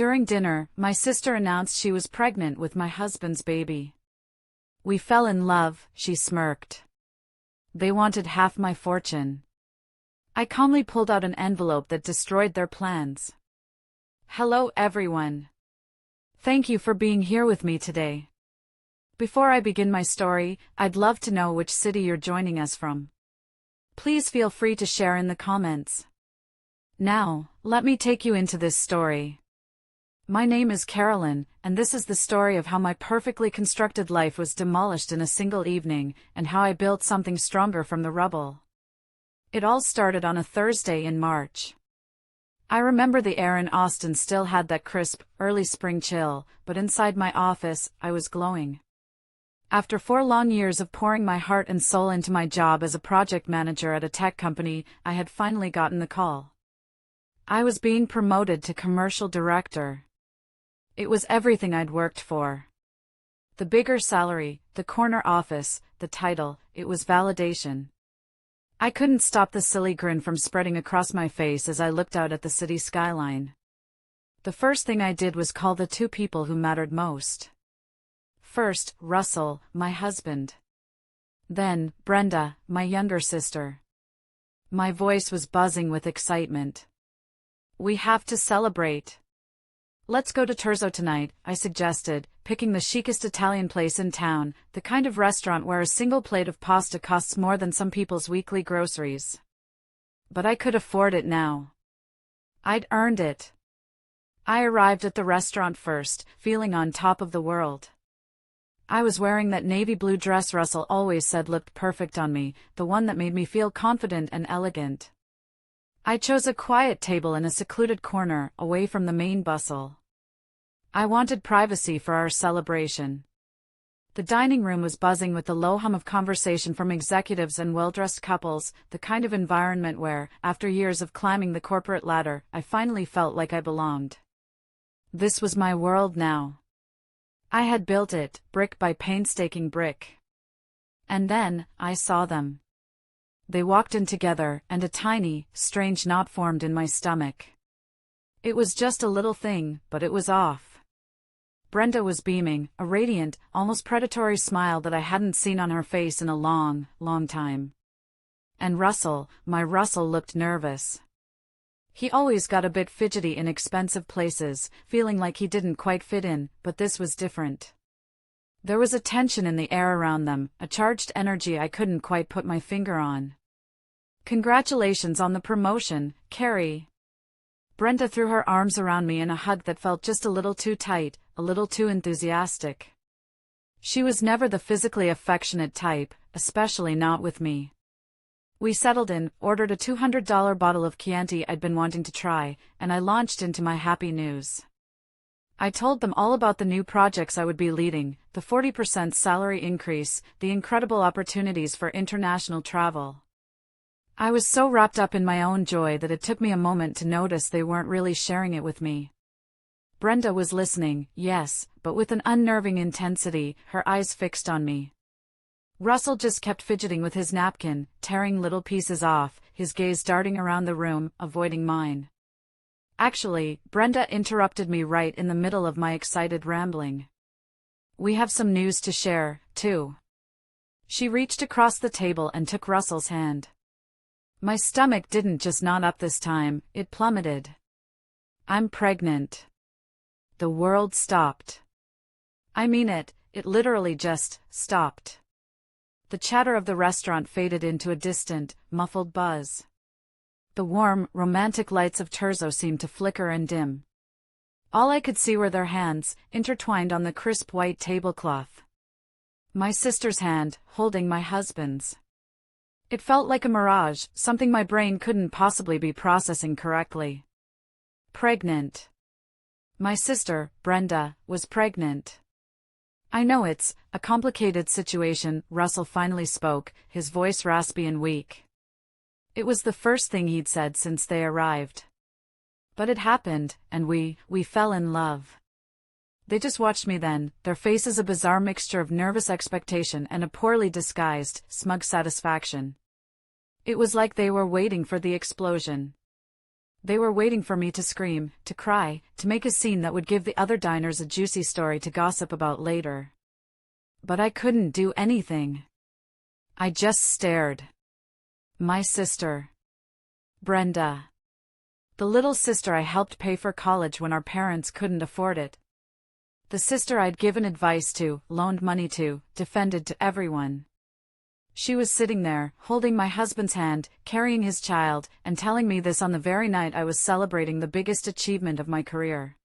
During dinner, my sister announced she was pregnant with my husband's baby. "We fell in love," she smirked. "They wanted half my fortune." I calmly pulled out an envelope that destroyed their plans. "Hello everyone. Thank you for being here with me today. Before I begin my story, I'd love to know which city you're joining us from. Please feel free to share in the comments. Now, let me take you into this story. My name is Carolyn, and this is the story of how my perfectly constructed life was demolished in a single evening, and how I built something stronger from the rubble. It all started on a Thursday in March. I remember the air in Austin still had that crisp, early spring chill, but inside my office, I was glowing. After 4 long years of pouring my heart and soul into my job as a project manager at a tech company, I had finally gotten the call. I was being promoted to commercial director. It was everything I'd worked for. The bigger salary, the corner office, the title, it was validation. I couldn't stop the silly grin from spreading across my face as I looked out at the city skyline. The first thing I did was call the 2 people who mattered most. First, Russell, my husband. Then, Brenda, my younger sister. My voice was buzzing with excitement. "We have to celebrate. Let's go to Terzo tonight," I suggested, picking the chicest Italian place in town, the kind of restaurant where a single plate of pasta costs more than some people's weekly groceries. But I could afford it now. I'd earned it. I arrived at the restaurant first, feeling on top of the world. I was wearing that navy blue dress Russell always said looked perfect on me, the one that made me feel confident and elegant. I chose a quiet table in a secluded corner, away from the main bustle. I wanted privacy for our celebration. The dining room was buzzing with the low hum of conversation from executives and well-dressed couples, the kind of environment where, after years of climbing the corporate ladder, I finally felt like I belonged. This was my world now. I had built it, brick by painstaking brick. And then, I saw them. They walked in together, and a tiny, strange knot formed in my stomach. It was just a little thing, but it was off. Brenda was beaming, a radiant, almost predatory smile that I hadn't seen on her face in a long, long time. And Russell, my Russell looked nervous. He always got a bit fidgety in expensive places, feeling like he didn't quite fit in, but this was different. There was a tension in the air around them, a charged energy I couldn't quite put my finger on. "Congratulations on the promotion, Carrie." Brenda threw her arms around me in a hug that felt just a little too tight, a little too enthusiastic. She was never the physically affectionate type, especially not with me. We settled in, ordered a $200 bottle of Chianti I'd been wanting to try, and I launched into my happy news. I told them all about the new projects I would be leading, the 40% salary increase, the incredible opportunities for international travel. I was so wrapped up in my own joy that it took me a moment to notice they weren't really sharing it with me. Brenda was listening, yes, but with an unnerving intensity, her eyes fixed on me. Russell just kept fidgeting with his napkin, tearing little pieces off, his gaze darting around the room, avoiding mine. Actually, Brenda interrupted me right in the middle of my excited rambling. "We have some news to share, too." She reached across the table and took Russell's hand. My stomach didn't just knot up this time, it plummeted. "I'm pregnant." The world stopped. I mean it literally just stopped. The chatter of the restaurant faded into a distant, muffled buzz. The warm, romantic lights of Terzo seemed to flicker and dim. All I could see were their hands, intertwined on the crisp white tablecloth. My sister's hand, holding my husband's. It felt like a mirage, something my brain couldn't possibly be processing correctly. Pregnant. My sister, Brenda, was pregnant. "I know it's a complicated situation," Russell finally spoke, his voice raspy and weak. It was the first thing he'd said since they arrived. But it happened, and we fell in love. They just watched me then, their faces a bizarre mixture of nervous expectation and a poorly disguised, smug satisfaction. It was like they were waiting for the explosion. They were waiting for me to scream, to cry, to make a scene that would give the other diners a juicy story to gossip about later. But I couldn't do anything. I just stared. My sister. Brenda. The little sister I helped pay for college when our parents couldn't afford it. The sister I'd given advice to, loaned money to, defended to everyone. She was sitting there, holding my husband's hand, carrying his child, and telling me this on the very night I was celebrating the biggest achievement of my career.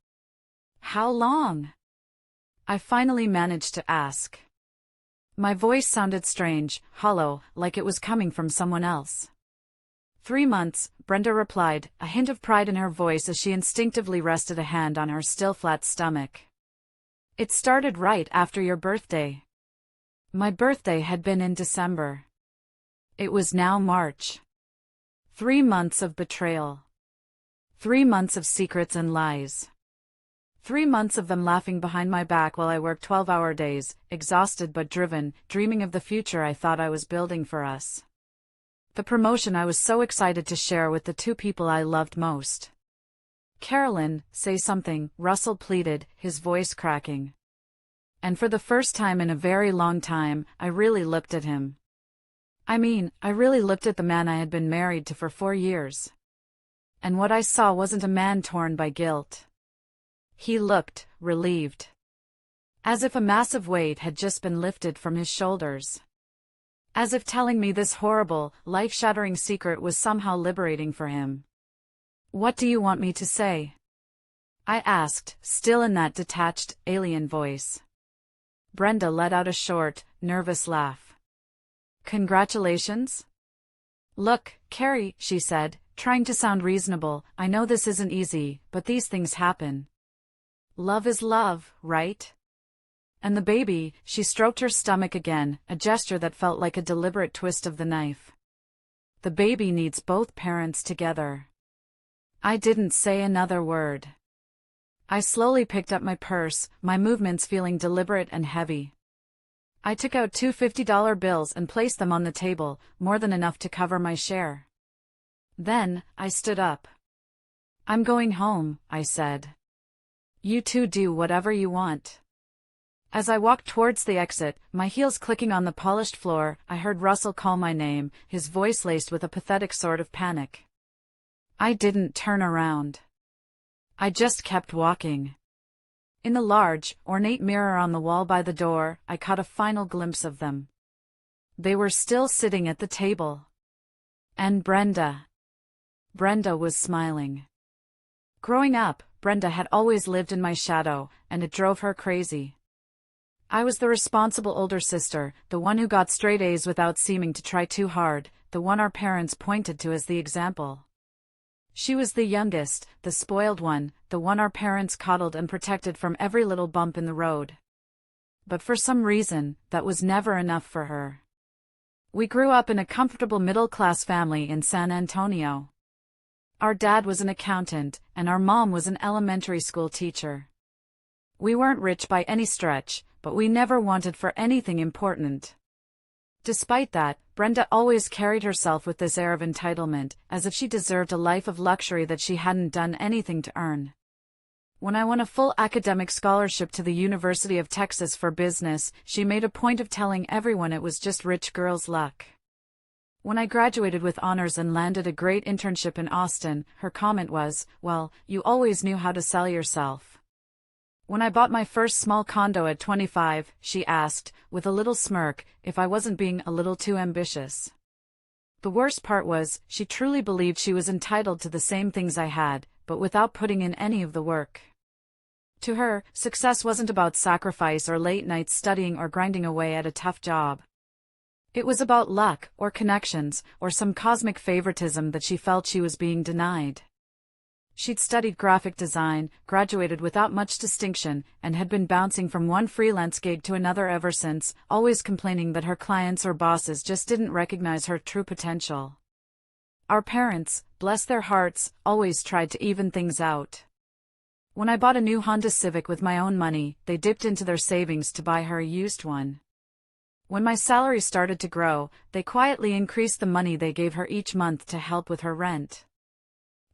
How long? I finally managed to ask. My voice sounded strange, hollow, like it was coming from someone else. 3 months, Brenda replied, a hint of pride in her voice as she instinctively rested a hand on her still flat stomach. It started right after your birthday. My birthday had been in December. It was now March. 3 months of betrayal. 3 months of secrets and lies. 3 months of them laughing behind my back while I worked 12-hour days, exhausted but driven, dreaming of the future I thought I was building for us. The promotion I was so excited to share with the 2 people I loved most. Carolyn, say something, Russell pleaded, his voice cracking. And for the first time in a very long time, I really looked at him. I really looked at the man I had been married to for 4 years. And what I saw wasn't a man torn by guilt. He looked relieved. As if a massive weight had just been lifted from his shoulders. As if telling me this horrible, life-shattering secret was somehow liberating for him. What do you want me to say? I asked, still in that detached, alien voice. Brenda let out a short, nervous laugh. Congratulations? Look, Carrie, she said, trying to sound reasonable, I know this isn't easy, but these things happen. Love is love, right? And the baby, she stroked her stomach again, a gesture that felt like a deliberate twist of the knife. The baby needs both parents together. I didn't say another word. I slowly picked up my purse, my movements feeling deliberate and heavy. I took out 2 $50 bills and placed them on the table, more than enough to cover my share. Then, I stood up. I'm going home, I said. You two do whatever you want. As I walked towards the exit, my heels clicking on the polished floor, I heard Russell call my name, his voice laced with a pathetic sort of panic. I didn't turn around. I just kept walking. In the large, ornate mirror on the wall by the door, I caught a final glimpse of them. They were still sitting at the table. And Brenda. Brenda was smiling. Growing up, Brenda had always lived in my shadow, and it drove her crazy. I was the responsible older sister, the one who got straight A's without seeming to try too hard, the one our parents pointed to as the example. She was the youngest, the spoiled one, the one our parents coddled and protected from every little bump in the road. But for some reason, that was never enough for her. We grew up in a comfortable middle-class family in San Antonio. Our dad was an accountant, and our mom was an elementary school teacher. We weren't rich by any stretch, but we never wanted for anything important. Despite that, Brenda always carried herself with this air of entitlement, as if she deserved a life of luxury that she hadn't done anything to earn. When I won a full academic scholarship to the University of Texas for business, she made a point of telling everyone it was just rich girls' luck. When I graduated with honors and landed a great internship in Austin, her comment was, "Well, you always knew how to sell yourself." When I bought my first small condo at 25, she asked, with a little smirk, if I wasn't being a little too ambitious. The worst part was, she truly believed she was entitled to the same things I had, but without putting in any of the work. To her, success wasn't about sacrifice or late nights studying or grinding away at a tough job. It was about luck, or connections, or some cosmic favoritism that she felt she was being denied. She'd studied graphic design, graduated without much distinction, and had been bouncing from one freelance gig to another ever since, always complaining that her clients or bosses just didn't recognize her true potential. Our parents, bless their hearts, always tried to even things out. When I bought a new Honda Civic with my own money, they dipped into their savings to buy her a used one. When my salary started to grow, they quietly increased the money they gave her each month to help with her rent.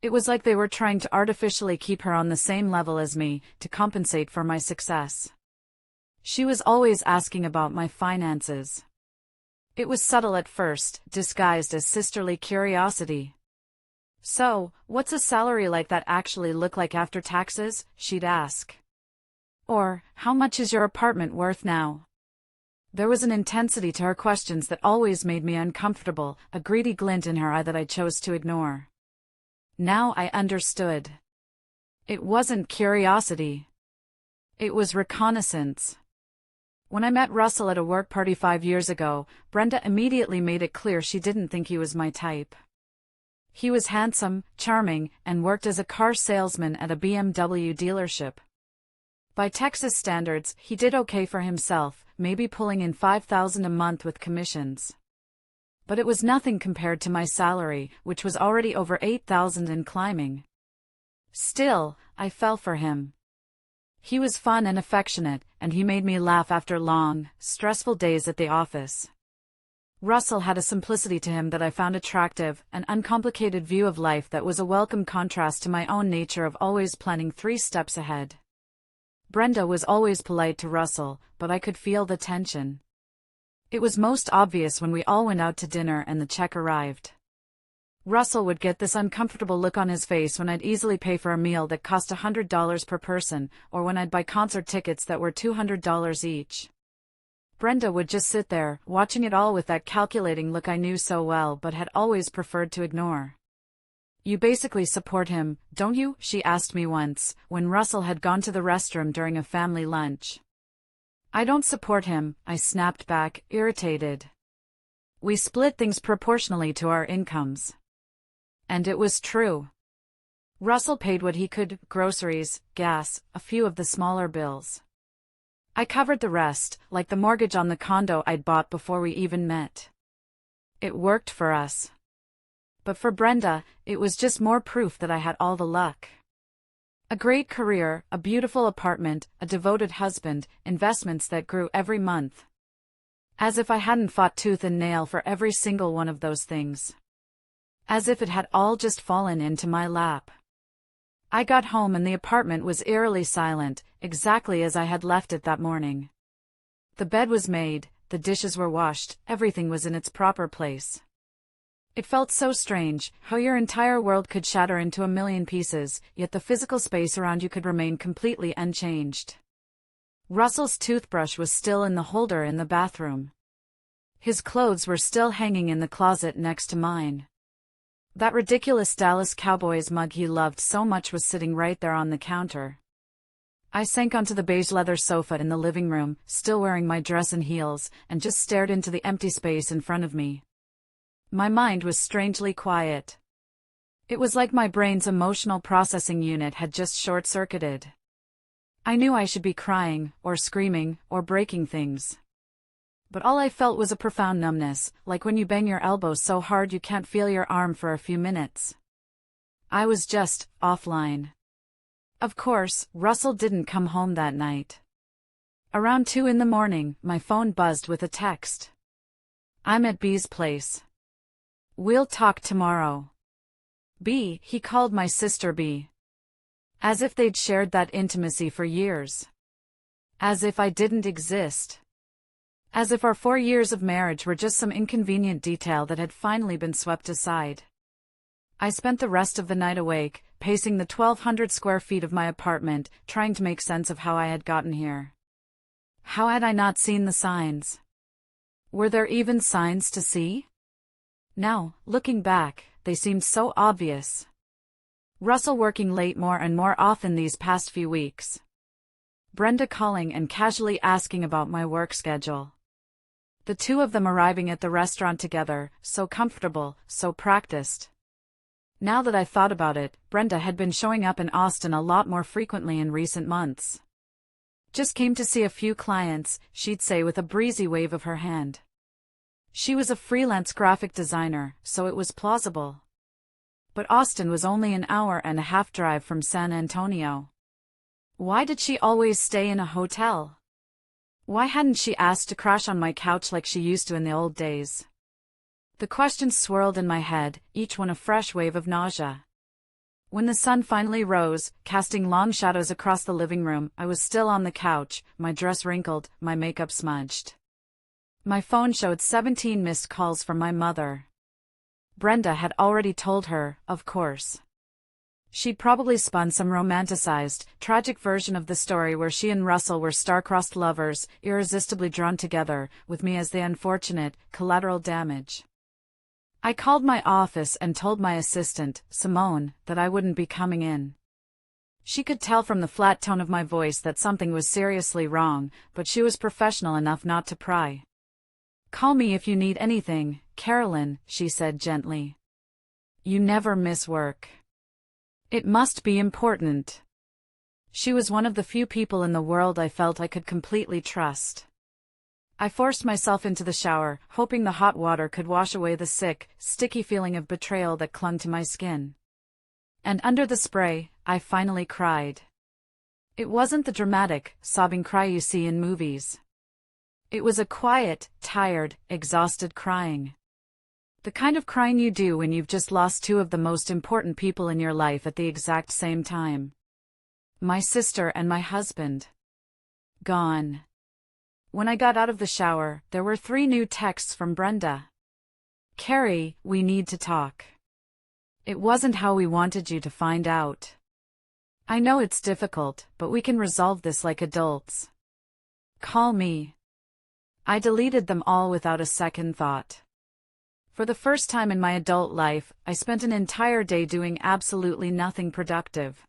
It was like they were trying to artificially keep her on the same level as me, to compensate for my success. She was always asking about my finances. It was subtle at first, disguised as sisterly curiosity. "So, what's a salary like that actually look like after taxes?" she'd ask. Or, "How much is your apartment worth now?" There was an intensity to her questions that always made me uncomfortable, a greedy glint in her eye that I chose to ignore. Now I understood. It wasn't curiosity. It was reconnaissance. When I met Russell at a work party 5 years ago, Brenda immediately made it clear she didn't think he was my type. He was handsome, charming, and worked as a car salesman at a BMW dealership. By Texas standards, he did okay for himself, maybe pulling in $5,000 a month with commissions. But it was nothing compared to my salary, which was already over $8,000 and climbing. Still, I fell for him. He was fun and affectionate, and he made me laugh after long, stressful days at the office. Russell had a simplicity to him that I found attractive, an uncomplicated view of life that was a welcome contrast to my own nature of always planning 3 steps ahead. Brenda was always polite to Russell, but I could feel the tension. It was most obvious when we all went out to dinner and the check arrived. Russell would get this uncomfortable look on his face when I'd easily pay for a meal that cost $100 per person, or when I'd buy concert tickets that were $200 each. Brenda would just sit there, watching it all with that calculating look I knew so well but had always preferred to ignore. "You basically support him, don't you?" she asked me once, when Russell had gone to the restroom during a family lunch. "I don't support him," I snapped back, irritated. "We split things proportionally to our incomes." And it was true. Russell paid what he could, groceries, gas, a few of the smaller bills. I covered the rest, like the mortgage on the condo I'd bought before we even met. It worked for us. But for Brenda, it was just more proof that I had all the luck. A great career, a beautiful apartment, a devoted husband, investments that grew every month. As if I hadn't fought tooth and nail for every single one of those things. As if it had all just fallen into my lap. I got home and the apartment was eerily silent, exactly as I had left it that morning. The bed was made, the dishes were washed, everything was in its proper place. It felt so strange, how your entire world could shatter into a million pieces, yet the physical space around you could remain completely unchanged. Russell's toothbrush was still in the holder in the bathroom. His clothes were still hanging in the closet next to mine. That ridiculous Dallas Cowboys mug he loved so much was sitting right there on the counter. I sank onto the beige leather sofa in the living room, still wearing my dress and heels, and just stared into the empty space in front of me. My mind was strangely quiet. It was like my brain's emotional processing unit had just short-circuited. I knew I should be crying, or screaming, or breaking things. But all I felt was a profound numbness, like when you bang your elbow so hard you can't feel your arm for a few minutes. I was just offline. Of course, Russell didn't come home that night. Around 2 in the morning, my phone buzzed with a text. "I'm at B's place. We'll talk tomorrow." B, he called my sister B. As if they'd shared that intimacy for years. As if I didn't exist. As if our 4 years of marriage were just some inconvenient detail that had finally been swept aside. I spent the rest of the night awake, pacing the 1,200 square feet of my apartment, trying to make sense of how I had gotten here. How had I not seen the signs? Were there even signs to see? Now, looking back, they seemed so obvious. Russell working late more and more often these past few weeks. Brenda calling and casually asking about my work schedule. The two of them arriving at the restaurant together, so comfortable, so practiced. Now that I thought about it, Brenda had been showing up in Austin a lot more frequently in recent months. "Just came to see a few clients," she'd say with a breezy wave of her hand. She was a freelance graphic designer, so it was plausible. But Austin was only an hour-and-a-half drive from San Antonio. Why did she always stay in a hotel? Why hadn't she asked to crash on my couch like she used to in the old days? The questions swirled in my head, each one a fresh wave of nausea. When the sun finally rose, casting long shadows across the living room, I was still on the couch, my dress wrinkled, my makeup smudged. My phone showed 17 missed calls from my mother. Brenda had already told her, of course. She'd probably spun some romanticized, tragic version of the story where she and Russell were star-crossed lovers, irresistibly drawn together, with me as the unfortunate, collateral damage. I called my office and told my assistant, Simone, that I wouldn't be coming in. She could tell from the flat tone of my voice that something was seriously wrong, but she was professional enough not to pry. "Call me if you need anything, Carolyn," she said gently. "You never miss work. It must be important." She was one of the few people in the world I felt I could completely trust. I forced myself into the shower, hoping the hot water could wash away the sick, sticky feeling of betrayal that clung to my skin. And under the spray, I finally cried. It wasn't the dramatic, sobbing cry you see in movies. It was a quiet, tired, exhausted crying. The kind of crying you do when you've just lost two of the most important people in your life at the exact same time. My sister and my husband. Gone. When I got out of the shower, there were 3 new texts from Brenda. "Carrie, we need to talk. It wasn't how we wanted you to find out. I know it's difficult, but we can resolve this like adults. Call me." I deleted them all without a second thought. For the first time in my adult life, I spent an entire day doing absolutely nothing productive.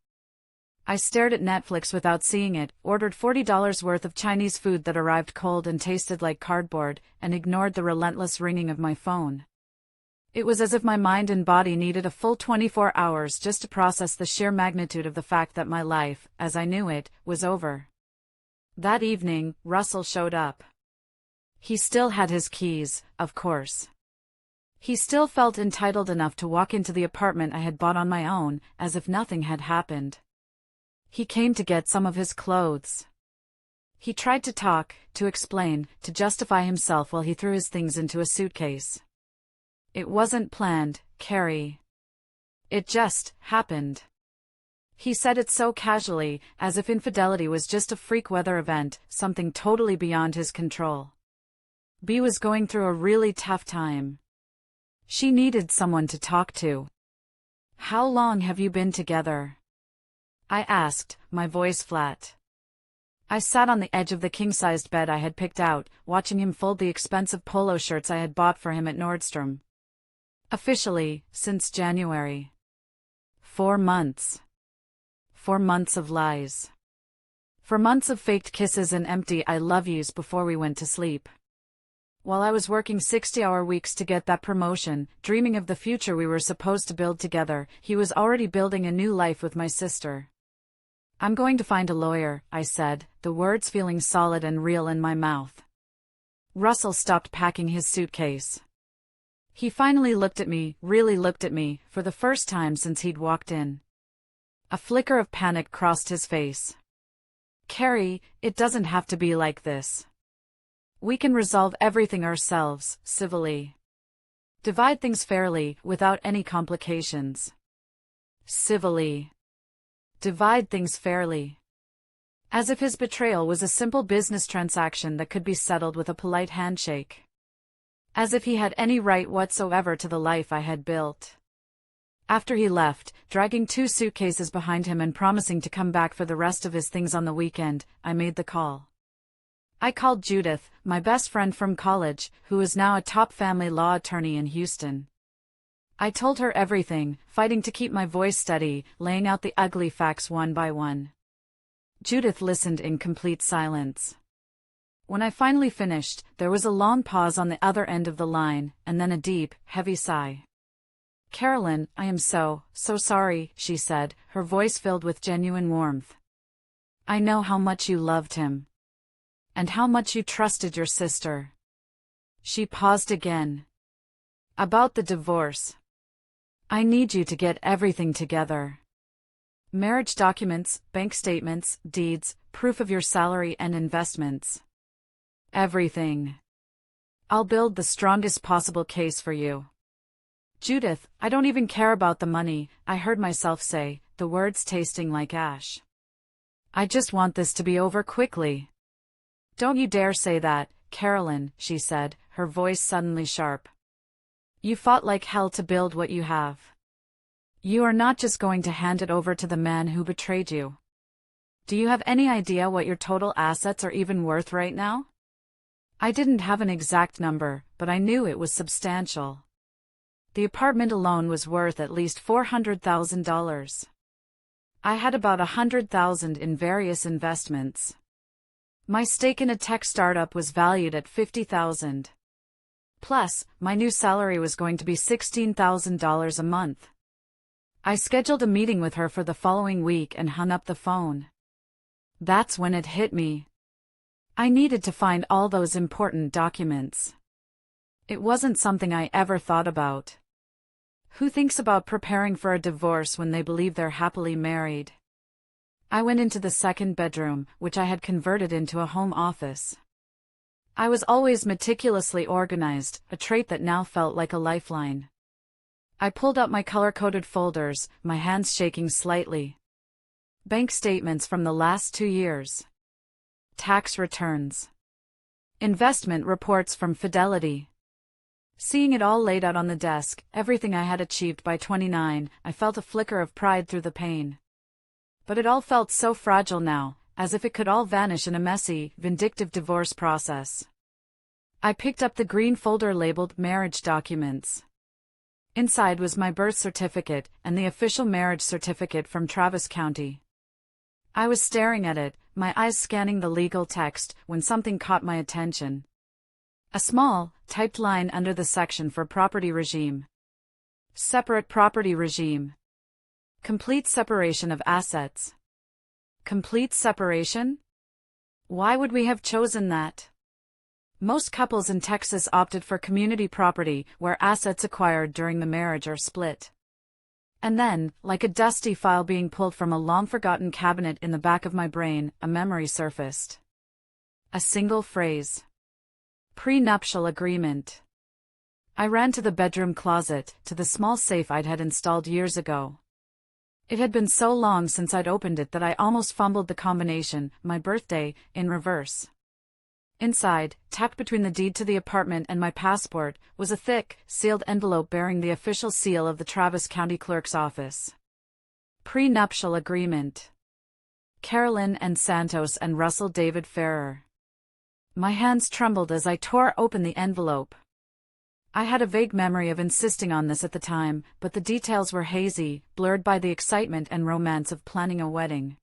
I stared at Netflix without seeing it, ordered $40 worth of Chinese food that arrived cold and tasted like cardboard, and ignored the relentless ringing of my phone. It was as if my mind and body needed a full 24 hours just to process the sheer magnitude of the fact that my life, as I knew it, was over. That evening, Russell showed up. He still had his keys, of course. He still felt entitled enough to walk into the apartment I had bought on my own, as if nothing had happened. He came to get some of his clothes. He tried to talk, to explain, to justify himself while he threw his things into a suitcase. It wasn't planned, Carrie. It just happened. He said it so casually, as if infidelity was just a freak weather event, something totally beyond his control. Bea was going through a really tough time. She needed someone to talk to. "How long have you been together?" I asked, my voice flat. I sat on the edge of the king-sized bed I had picked out, watching him fold the expensive polo shirts I had bought for him at Nordstrom. "Officially, since January. 4 months. 4 months of lies. 4 months of faked kisses and empty I love yous before we went to sleep. While I was working 60-hour weeks to get that promotion, dreaming of the future we were supposed to build together, he was already building a new life with my sister. I'm going to find a lawyer, I said, the words feeling solid and real in my mouth. Russell stopped packing his suitcase. He finally looked at me, really looked at me, for the first time since he'd walked in. A flicker of panic crossed his face. "Carrie, it doesn't have to be like this. We can resolve everything ourselves, civilly. Divide things fairly, without any complications. Civilly. Divide things fairly." As if his betrayal was a simple business transaction that could be settled with a polite handshake. As if he had any right whatsoever to the life I had built. After he left, dragging 2 suitcases behind him and promising to come back for the rest of his things on the weekend, I made the call. I called Judith, my best friend from college, who is now a top family law attorney in Houston. I told her everything, fighting to keep my voice steady, laying out the ugly facts one by one. Judith listened in complete silence. When I finally finished, there was a long pause on the other end of the line, and then a deep, heavy sigh. "Carolyn, I am so sorry," she said, her voice filled with genuine warmth. "I know how much you loved him. And how much you trusted your sister." She paused again. "About the divorce. I need you to get everything together. Marriage documents, bank statements, deeds, proof of your salary and investments. Everything. I'll build the strongest possible case for you. Judith, I don't even care about the money, I heard myself say, the words tasting like ash. I just want this to be over quickly. Don't you dare say that, Carolyn, she said, her voice suddenly sharp. You fought like hell to build what you have. You are not just going to hand it over to the man who betrayed you. Do you have any idea what your total assets are even worth right now? I didn't have an exact number, but I knew it was substantial. The apartment alone was worth at least $400,000. I had about $100,000 in various investments. My stake in a tech startup was valued at $50,000. Plus, my new salary was going to be $16,000 a month. I scheduled a meeting with her for the following week and hung up the phone. That's when it hit me. I needed to find all those important documents. It wasn't something I ever thought about. Who thinks about preparing for a divorce when they believe they're happily married? I went into the second bedroom, which I had converted into a home office. I was always meticulously organized, a trait that now felt like a lifeline. I pulled out my color-coded folders, my hands shaking slightly. Bank statements from the last 2 years. Tax returns. Investment reports from Fidelity. Seeing it all laid out on the desk, everything I had achieved by 29, I felt a flicker of pride through the pain. But it all felt so fragile now, as if it could all vanish in a messy, vindictive divorce process. I picked up the green folder labeled Marriage Documents. Inside was my birth certificate and the official marriage certificate from Travis County. I was staring at it, my eyes scanning the legal text, when something caught my attention. A small, typed line under the section for property regime. Separate property regime. Complete separation of assets. Complete separation? Why would we have chosen that? Most couples in Texas opted for community property, where assets acquired during the marriage are split. And then, like a dusty file being pulled from a long-forgotten cabinet in the back of my brain, a memory surfaced. A single phrase. Prenuptial agreement. I ran to the bedroom closet, to the small safe I'd had installed years ago. It had been so long since I'd opened it that I almost fumbled the combination, my birthday, in reverse. Inside, tucked between the deed to the apartment and my passport, was a thick, sealed envelope bearing the official seal of the Travis County Clerk's office. Prenuptial agreement. Carolyn N. Santos and Russell David Ferrer. My hands trembled as I tore open the envelope. I had a vague memory of insisting on this at the time, but the details were hazy, blurred by the excitement and romance of planning a wedding.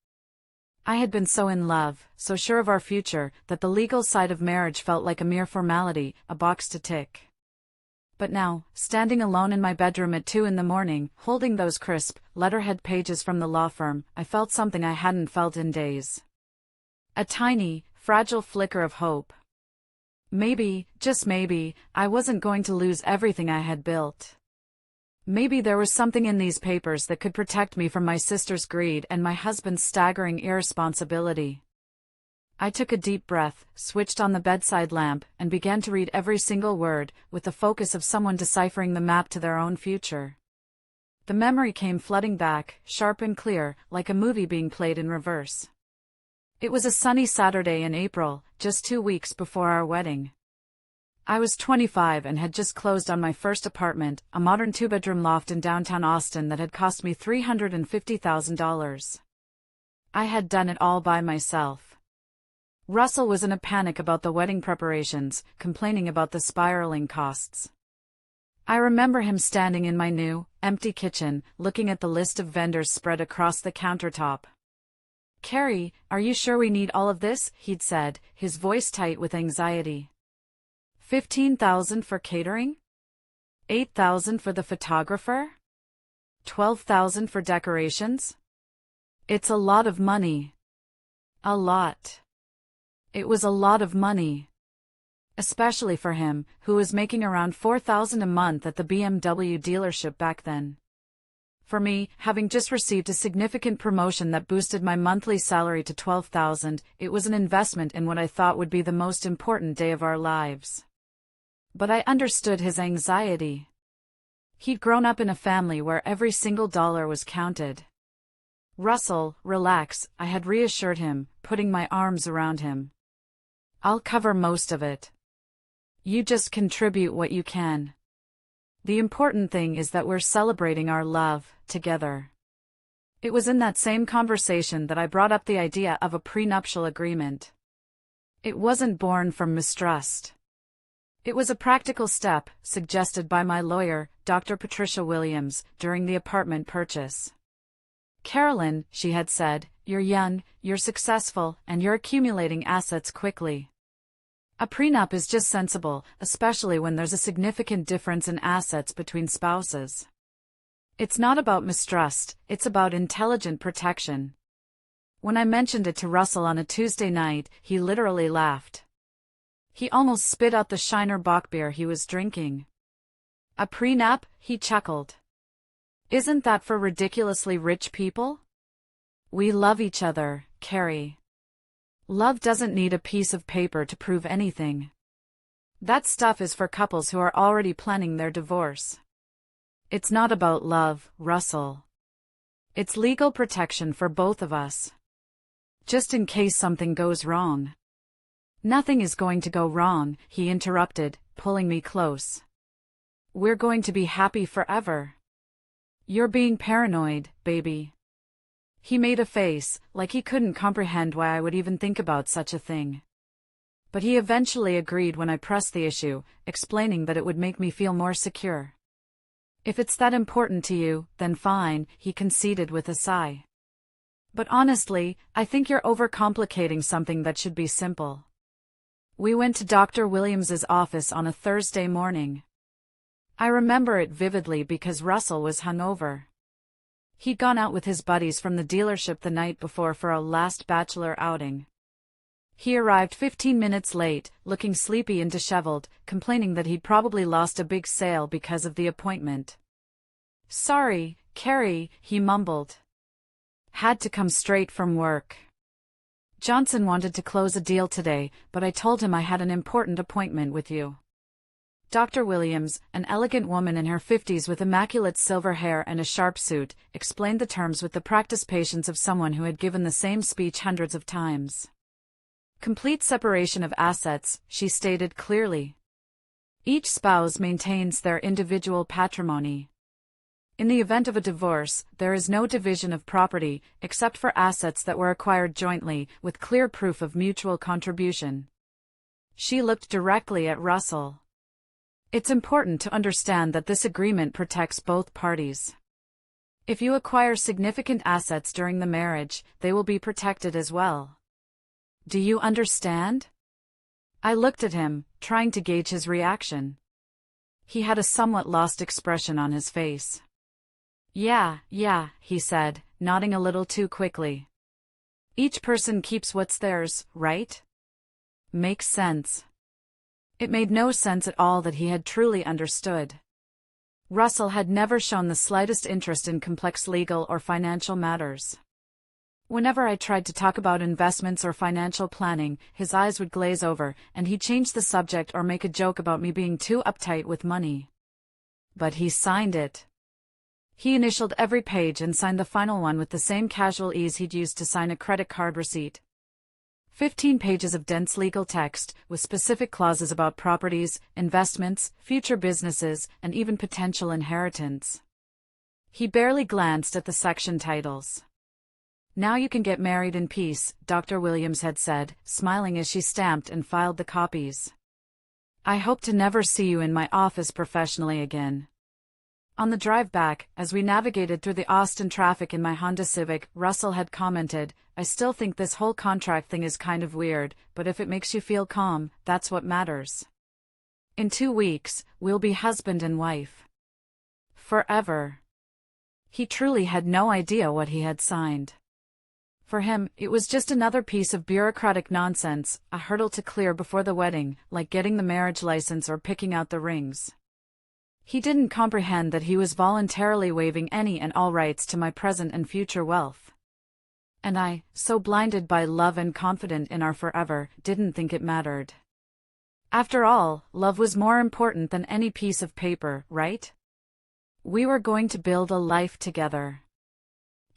I had been so in love, so sure of our future, that the legal side of marriage felt like a mere formality, a box to tick. But now, standing alone in my bedroom at 2 a.m, holding those crisp, letterhead pages from the law firm, I felt something I hadn't felt in days. A tiny, fragile flicker of hope. Maybe, just maybe, I wasn't going to lose everything I had built. Maybe there was something in these papers that could protect me from my sister's greed and my husband's staggering irresponsibility. I took a deep breath, switched on the bedside lamp, and began to read every single word, with the focus of someone deciphering the map to their own future. The memory came flooding back, sharp and clear, like a movie being played in reverse. It was a sunny Saturday in April, just 2 weeks before our wedding. I was 25 and had just closed on my first apartment, a modern 2-bedroom loft in downtown Austin that had cost me $350,000. I had done it all by myself. Russell was in a panic about the wedding preparations, complaining about the spiraling costs. I remember him standing in my new, empty kitchen, looking at the list of vendors spread across the countertop. "Carrie, are you sure we need all of this?" he'd said, his voice tight with anxiety. $15,000 for catering? $8,000 for the photographer? $12,000 for decorations? It's a lot of money. A lot. It was a lot of money. Especially for him, who was making around $4,000 a month at the BMW dealership back then. For me, having just received a significant promotion that boosted my monthly salary to $12,000, it was an investment in what I thought would be the most important day of our lives. But I understood his anxiety. He'd grown up in a family where every single dollar was counted. "Russell, relax," I had reassured him, putting my arms around him. "I'll cover most of it. You just contribute what you can. The important thing is that we're celebrating our love, together." It was in that same conversation that I brought up the idea of a prenuptial agreement. It wasn't born from mistrust. It was a practical step, suggested by my lawyer, Dr. Patricia Williams, during the apartment purchase. "Carolyn," she had said, "you're young, you're successful, and you're accumulating assets quickly. A prenup is just sensible, especially when there's a significant difference in assets between spouses. It's not about mistrust, it's about intelligent protection." When I mentioned it to Russell on a Tuesday night, he literally laughed. He almost spit out the Shiner Bock beer he was drinking. "A prenup?" he chuckled. "Isn't that for ridiculously rich people? We love each other, Carrie. Love doesn't need a piece of paper to prove anything. That stuff is for couples who are already planning their divorce. It's not about love, Russell. It's legal protection for both of us. Just in case something goes wrong." "Nothing is going to go wrong," he interrupted, pulling me close. "We're going to be happy forever. You're being paranoid, baby." He made a face, like he couldn't comprehend why I would even think about such a thing. But he eventually agreed when I pressed the issue, explaining that it would make me feel more secure. "If it's that important to you, then fine," he conceded with a sigh. "But honestly, I think you're overcomplicating something that should be simple." We went to Dr. Williams's office on a Thursday morning. I remember it vividly because Russell was hungover. He'd gone out with his buddies from the dealership the night before for a last bachelor outing. He arrived 15 minutes late, looking sleepy and disheveled, complaining that he'd probably lost a big sale because of the appointment. "Sorry, Carrie," he mumbled. "Had to come straight from work. Johnson wanted to close a deal today, but I told him I had an important appointment with you." Dr. Williams, an elegant woman in her 50s with immaculate silver hair and a sharp suit, explained the terms with the practiced patience of someone who had given the same speech hundreds of times. "Complete separation of assets," she stated clearly. "Each spouse maintains their individual patrimony. In the event of a divorce, there is no division of property, except for assets that were acquired jointly, with clear proof of mutual contribution." She looked directly at Russell. "It's important to understand that this agreement protects both parties. If you acquire significant assets during the marriage, they will be protected as well. Do you understand?" I looked at him, trying to gauge his reaction. He had a somewhat lost expression on his face. Yeah, he said, nodding a little too quickly. "Each person keeps what's theirs, right? Makes sense." It made no sense at all that he had truly understood. Russell had never shown the slightest interest in complex legal or financial matters. Whenever I tried to talk about investments or financial planning, his eyes would glaze over, and he'd change the subject or make a joke about me being too uptight with money. But he signed it. He initialed every page and signed the final one with the same casual ease he'd used to sign a credit card receipt. 15 pages of dense legal text, with specific clauses about properties, investments, future businesses, and even potential inheritance. He barely glanced at the section titles. "Now you can get married in peace," Dr. Williams had said, smiling as she stamped and filed the copies. "I hope to never see you in my office professionally again." On the drive back, as we navigated through the Austin traffic in my Honda Civic, Russell had commented, "I still think this whole contract thing is kind of weird, but if it makes you feel calm, that's what matters. In 2 weeks, we'll be husband and wife. Forever." He truly had no idea what he had signed. For him, it was just another piece of bureaucratic nonsense, a hurdle to clear before the wedding, like getting the marriage license or picking out the rings. He didn't comprehend that he was voluntarily waiving any and all rights to my present and future wealth. And I, so blinded by love and confident in our forever, didn't think it mattered. After all, love was more important than any piece of paper, right? We were going to build a life together.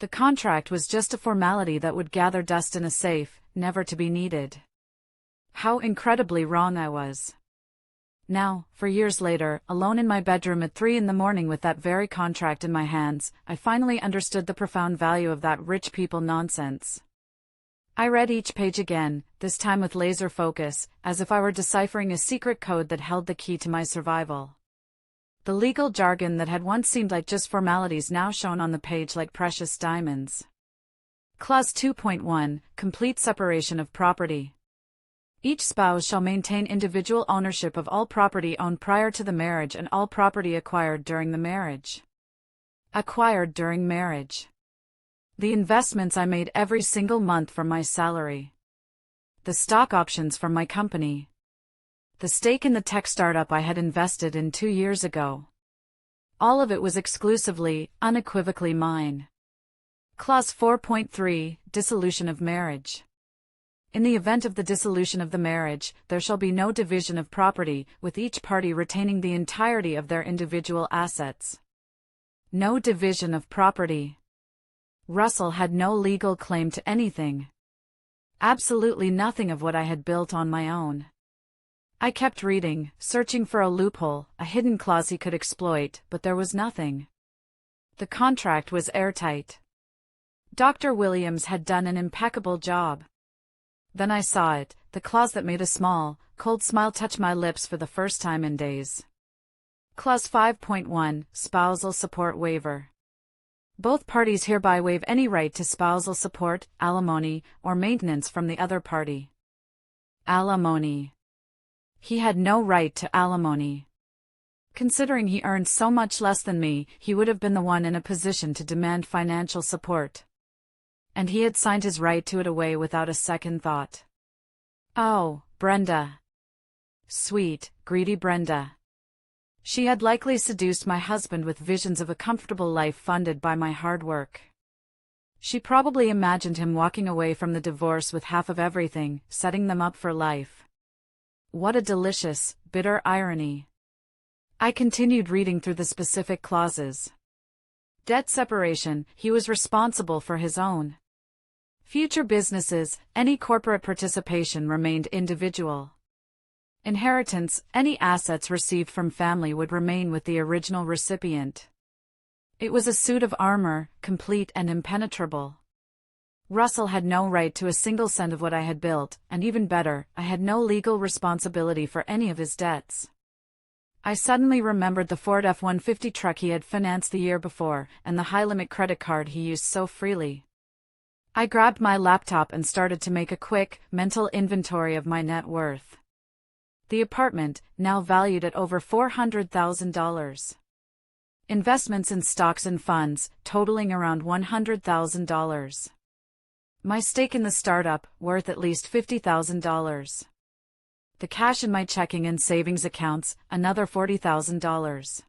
The contract was just a formality that would gather dust in a safe, never to be needed. How incredibly wrong I was. Now, for years later, alone in my bedroom at 3 a.m. with that very contract in my hands, I finally understood the profound value of that rich people nonsense. I read each page again, this time with laser focus, as if I were deciphering a secret code that held the key to my survival. The legal jargon that had once seemed like just formalities now shone on the page like precious diamonds. Clause 2.1, Complete separation of property. Each spouse shall maintain individual ownership of all property owned prior to the marriage and all property acquired during the marriage. Acquired during marriage. The investments I made every single month from my salary. The stock options from my company. The stake in the tech startup I had invested in 2 years ago. All of it was exclusively, unequivocally mine. Clause 4.3, Dissolution of marriage. In the event of the dissolution of the marriage, there shall be no division of property, with each party retaining the entirety of their individual assets. No division of property. Russell had no legal claim to anything. Absolutely nothing of what I had built on my own. I kept reading, searching for a loophole, a hidden clause he could exploit, but there was nothing. The contract was airtight. Dr. Williams had done an impeccable job. Then I saw it, the clause that made a small, cold smile touch my lips for the first time in days. Clause 5.1, Spousal support waiver. Both parties hereby waive any right to spousal support, alimony, or maintenance from the other party. Alimony. He had no right to alimony. Considering he earned so much less than me, he would have been the one in a position to demand financial support. And he had signed his right to it away without a second thought. Oh, Brenda. Sweet, greedy Brenda. She had likely seduced my husband with visions of a comfortable life funded by my hard work. She probably imagined him walking away from the divorce with half of everything, setting them up for life. What a delicious, bitter irony. I continued reading through the specific clauses. Debt separation, he was responsible for his own. Future businesses, any corporate participation remained individual. Inheritance, any assets received from family would remain with the original recipient. It was a suit of armor, complete and impenetrable. Russell had no right to a single cent of what I had built, and even better, I had no legal responsibility for any of his debts. I suddenly remembered the Ford F-150 truck he had financed the year before, and the high-limit credit card he used so freely. I grabbed my laptop and started to make a quick, mental inventory of my net worth. The apartment, now valued at over $400,000. Investments in stocks and funds, totaling around $100,000. My stake in the startup, worth at least $50,000. The cash in my checking and savings accounts, another $40,000.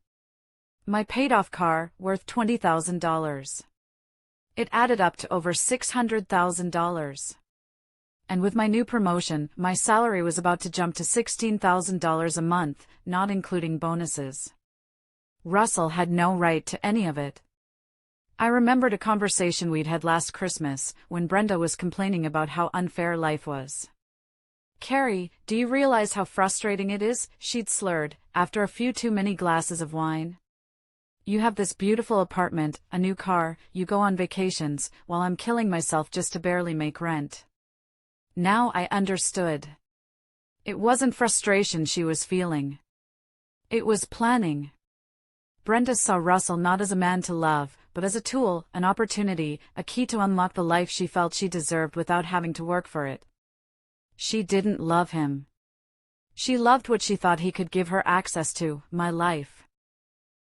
My paid-off car, worth $20,000. It added up to over $600,000. And with my new promotion, my salary was about to jump to $16,000 a month, not including bonuses. Russell had no right to any of it. I remembered a conversation we'd had last Christmas, when Brenda was complaining about how unfair life was. "Carrie, do you realize how frustrating it is?" she'd slurred, after a few too many glasses of wine. "You have this beautiful apartment, a new car, you go on vacations, while I'm killing myself just to barely make rent." Now I understood. It wasn't frustration she was feeling. It was planning. Brenda saw Russell not as a man to love, but as a tool, an opportunity, a key to unlock the life she felt she deserved without having to work for it. She didn't love him. She loved what she thought he could give her access to, my life.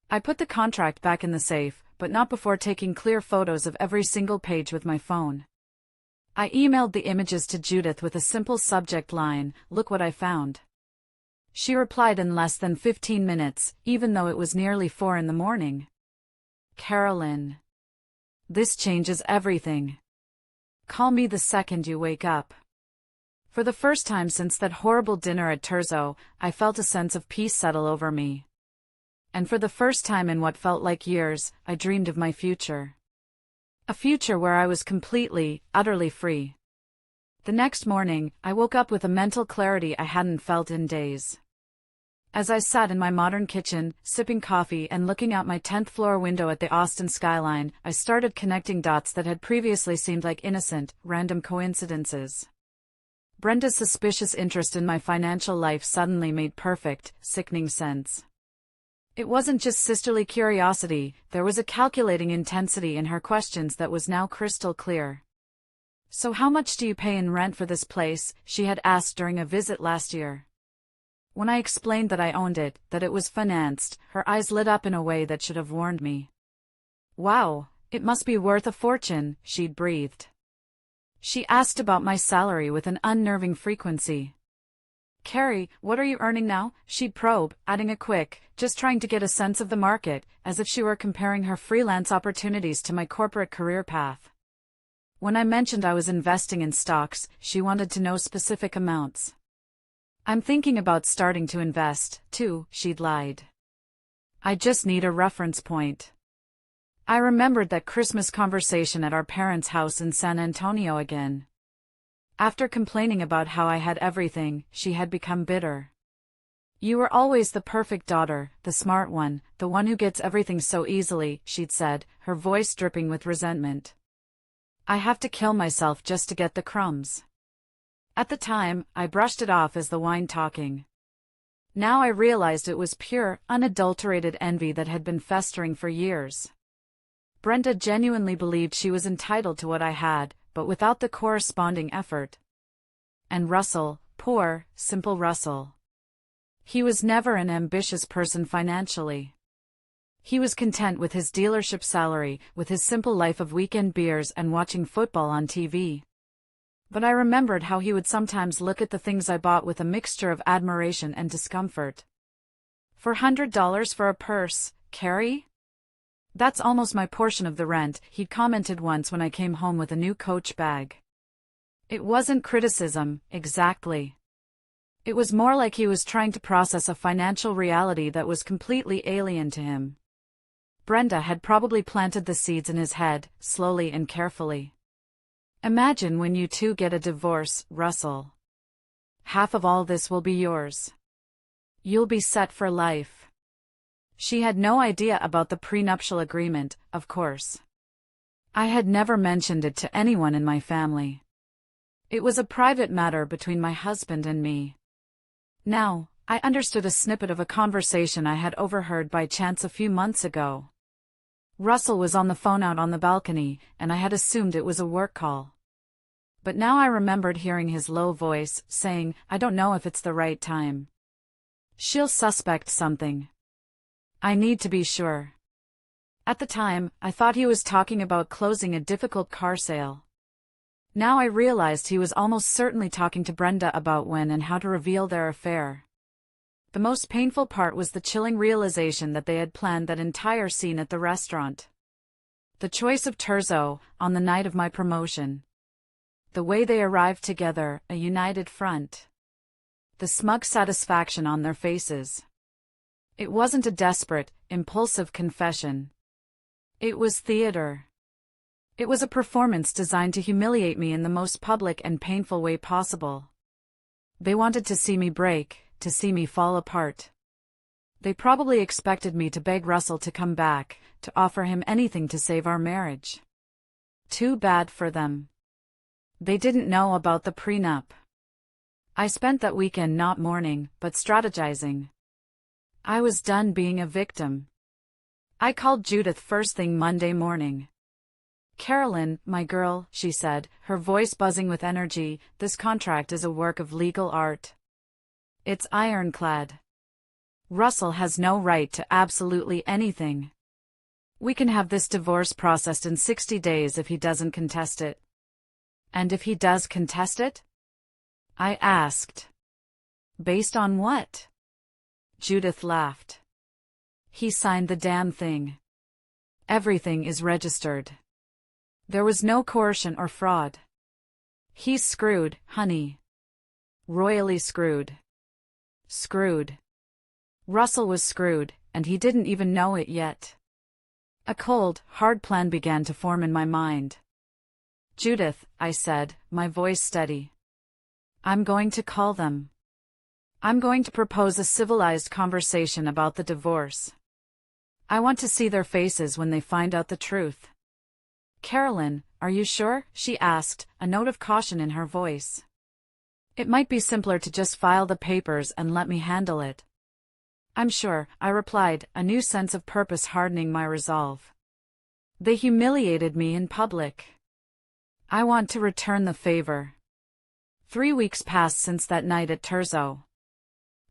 I put the contract back in the safe, but not before taking clear photos of every single page with my phone. I emailed the images to Judith with a simple subject line, "Look what I found." She replied in less than 15 minutes, even though it was nearly 4 a.m. "Carolyn. This changes everything. Call me the second you wake up." For the first time since that horrible dinner at Terzo, I felt a sense of peace settle over me. And for the first time in what felt like years, I dreamed of my future. A future where I was completely, utterly free. The next morning, I woke up with a mental clarity I hadn't felt in days. As I sat in my modern kitchen, sipping coffee and looking out my 10th floor window at the Austin skyline, I started connecting dots that had previously seemed like innocent, random coincidences. Brenda's suspicious interest in my financial life suddenly made perfect, sickening sense. It wasn't just sisterly curiosity, there was a calculating intensity in her questions that was now crystal clear. "So how much do you pay in rent for this place?" she had asked during a visit last year. When I explained that I owned it, that it was financed, her eyes lit up in a way that should have warned me. "Wow, it must be worth a fortune," she'd breathed. She asked about my salary with an unnerving frequency. "Carrie, what are you earning now?" she'd probe, adding a quick, "just trying to get a sense of the market," as if she were comparing her freelance opportunities to my corporate career path. When I mentioned I was investing in stocks, she wanted to know specific amounts. "I'm thinking about starting to invest, too," she'd lied. "I just need a reference point." I remembered that Christmas conversation at our parents' house in San Antonio again. After complaining about how I had everything, she had become bitter. "You were always the perfect daughter, the smart one, the one who gets everything so easily," she'd said, her voice dripping with resentment. "I have to kill myself just to get the crumbs." At the time, I brushed it off as the wine talking. Now I realized it was pure, unadulterated envy that had been festering for years. Brenda genuinely believed she was entitled to what I had, but without the corresponding effort. And Russell, poor, simple Russell. He was never an ambitious person financially. He was content with his dealership salary, with his simple life of weekend beers and watching football on TV. But I remembered how he would sometimes look at the things I bought with a mixture of admiration and discomfort. $400 for a purse, Carrie? That's almost my portion of the rent," he'd commented once when I came home with a new Coach bag. It wasn't criticism, exactly. It was more like he was trying to process a financial reality that was completely alien to him. Brenda had probably planted the seeds in his head, slowly and carefully. "Imagine when you two get a divorce, Russell. Half of all this will be yours. You'll be set for life." She had no idea about the prenuptial agreement, of course. I had never mentioned it to anyone in my family. It was a private matter between my husband and me. Now, I understood a snippet of a conversation I had overheard by chance a few months ago. Russell was on the phone out on the balcony, and I had assumed it was a work call. But now I remembered hearing his low voice, saying, "I don't know if it's the right time. She'll suspect something. I need to be sure." At the time, I thought he was talking about closing a difficult car sale. Now I realized he was almost certainly talking to Brenda about when and how to reveal their affair. The most painful part was the chilling realization that they had planned that entire scene at the restaurant. The choice of Terzo, on the night of my promotion. The way they arrived together, a united front. The smug satisfaction on their faces. It wasn't a desperate, impulsive confession. It was theater. It was a performance designed to humiliate me in the most public and painful way possible. They wanted to see me break, to see me fall apart. They probably expected me to beg Russell to come back, to offer him anything to save our marriage. Too bad for them. They didn't know about the prenup. I spent that weekend not mourning, but strategizing. I was done being a victim. I called Judith first thing Monday morning. "Carolyn, my girl," she said, her voice buzzing with energy, "this contract is a work of legal art. It's ironclad. Russell has no right to absolutely anything. We can have this divorce processed in 60 days if he doesn't contest it." "And if he does contest it?" I asked. "Based on what?" Judith laughed. "He signed the damn thing. Everything is registered. There was no coercion or fraud. He's screwed, honey. Royally screwed. Screwed. Russell was screwed, and he didn't even know it yet. A cold, hard plan began to form in my mind. "Judith," I said, my voice steady. "I'm going to call them. I'm going to propose a civilized conversation about the divorce. I want to see their faces when they find out the truth." "Carolyn, are you sure?" she asked, a note of caution in her voice. "It might be simpler to just file the papers and let me handle it." "I'm sure," I replied, a new sense of purpose hardening my resolve. They humiliated me in public. I want to return the favor. 3 weeks passed since that night at Terzo.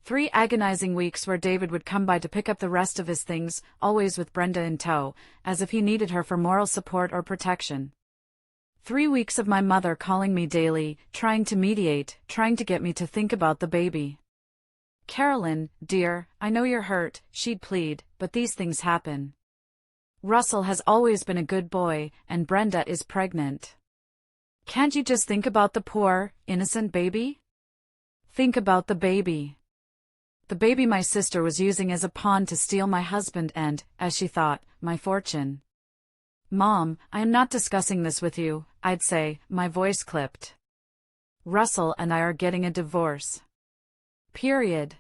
3 agonizing weeks where David would come by to pick up the rest of his things, always with Brenda in tow, as if he needed her for moral support or protection. 3 weeks of my mother calling me daily, trying to mediate, trying to get me to think about the baby. "Carolyn, dear, I know you're hurt," she'd plead, "but these things happen. Russell has always been a good boy, and Brenda is pregnant. Can't you just think about the poor, innocent baby? Think about the baby. The baby my sister was using as a pawn to steal my husband and, as she thought, my fortune." "Mom, I am not discussing this with you," I'd say, my voice clipped. "Russell and I are getting a divorce. Period."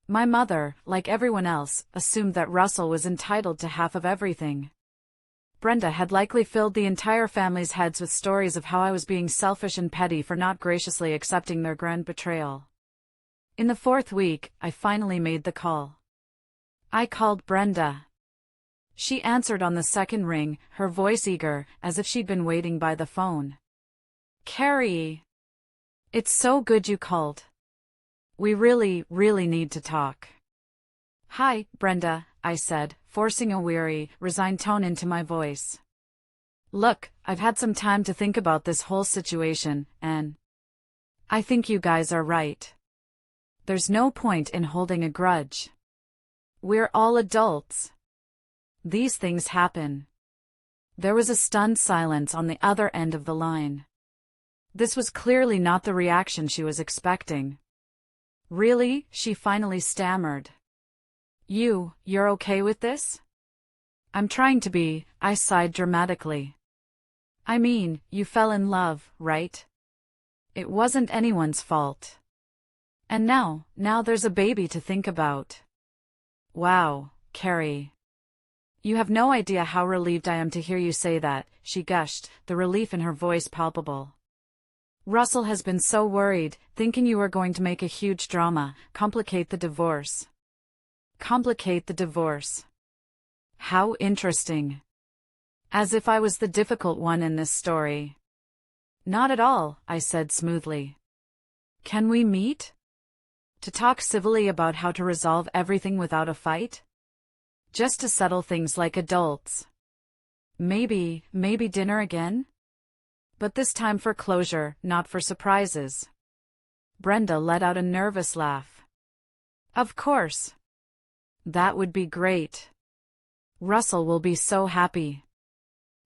My mother, like everyone else, assumed that Russell was entitled to half of everything. Brenda had likely filled the entire family's heads with stories of how I was being selfish and petty for not graciously accepting their grand betrayal. In the 4th week, I finally made the call. I called Brenda. She answered on the 2nd ring, her voice eager, as if she'd been waiting by the phone. "Carrie. It's so good you called. We really need to talk." "Hi, Brenda," I said, forcing a weary, resigned tone into my voice. "Look, I've had some time to think about this whole situation, and I think you guys are right. There's no point in holding a grudge. We're all adults. These things happen." There was a stunned silence on the other end of the line. This was clearly not the reaction she was expecting. "Really?" she finally stammered. You're okay with this?" "I'm trying to be," I sighed dramatically. "I mean, you fell in love, right? It wasn't anyone's fault. And now there's a baby to think about." "Wow, Carrie. You have no idea how relieved I am to hear you say that," she gushed, the relief in her voice palpable. "Russell has been so worried, thinking you were going to make a huge drama, complicate the divorce." Complicate the divorce. How interesting. As if I was the difficult one in this story. "Not at all," I said smoothly. "Can we meet? To talk civilly about how to resolve everything without a fight? Just to settle things like adults. Maybe dinner again? But this time for closure, not for surprises." Brenda let out a nervous laugh. "Of course. That would be great. Russell will be so happy.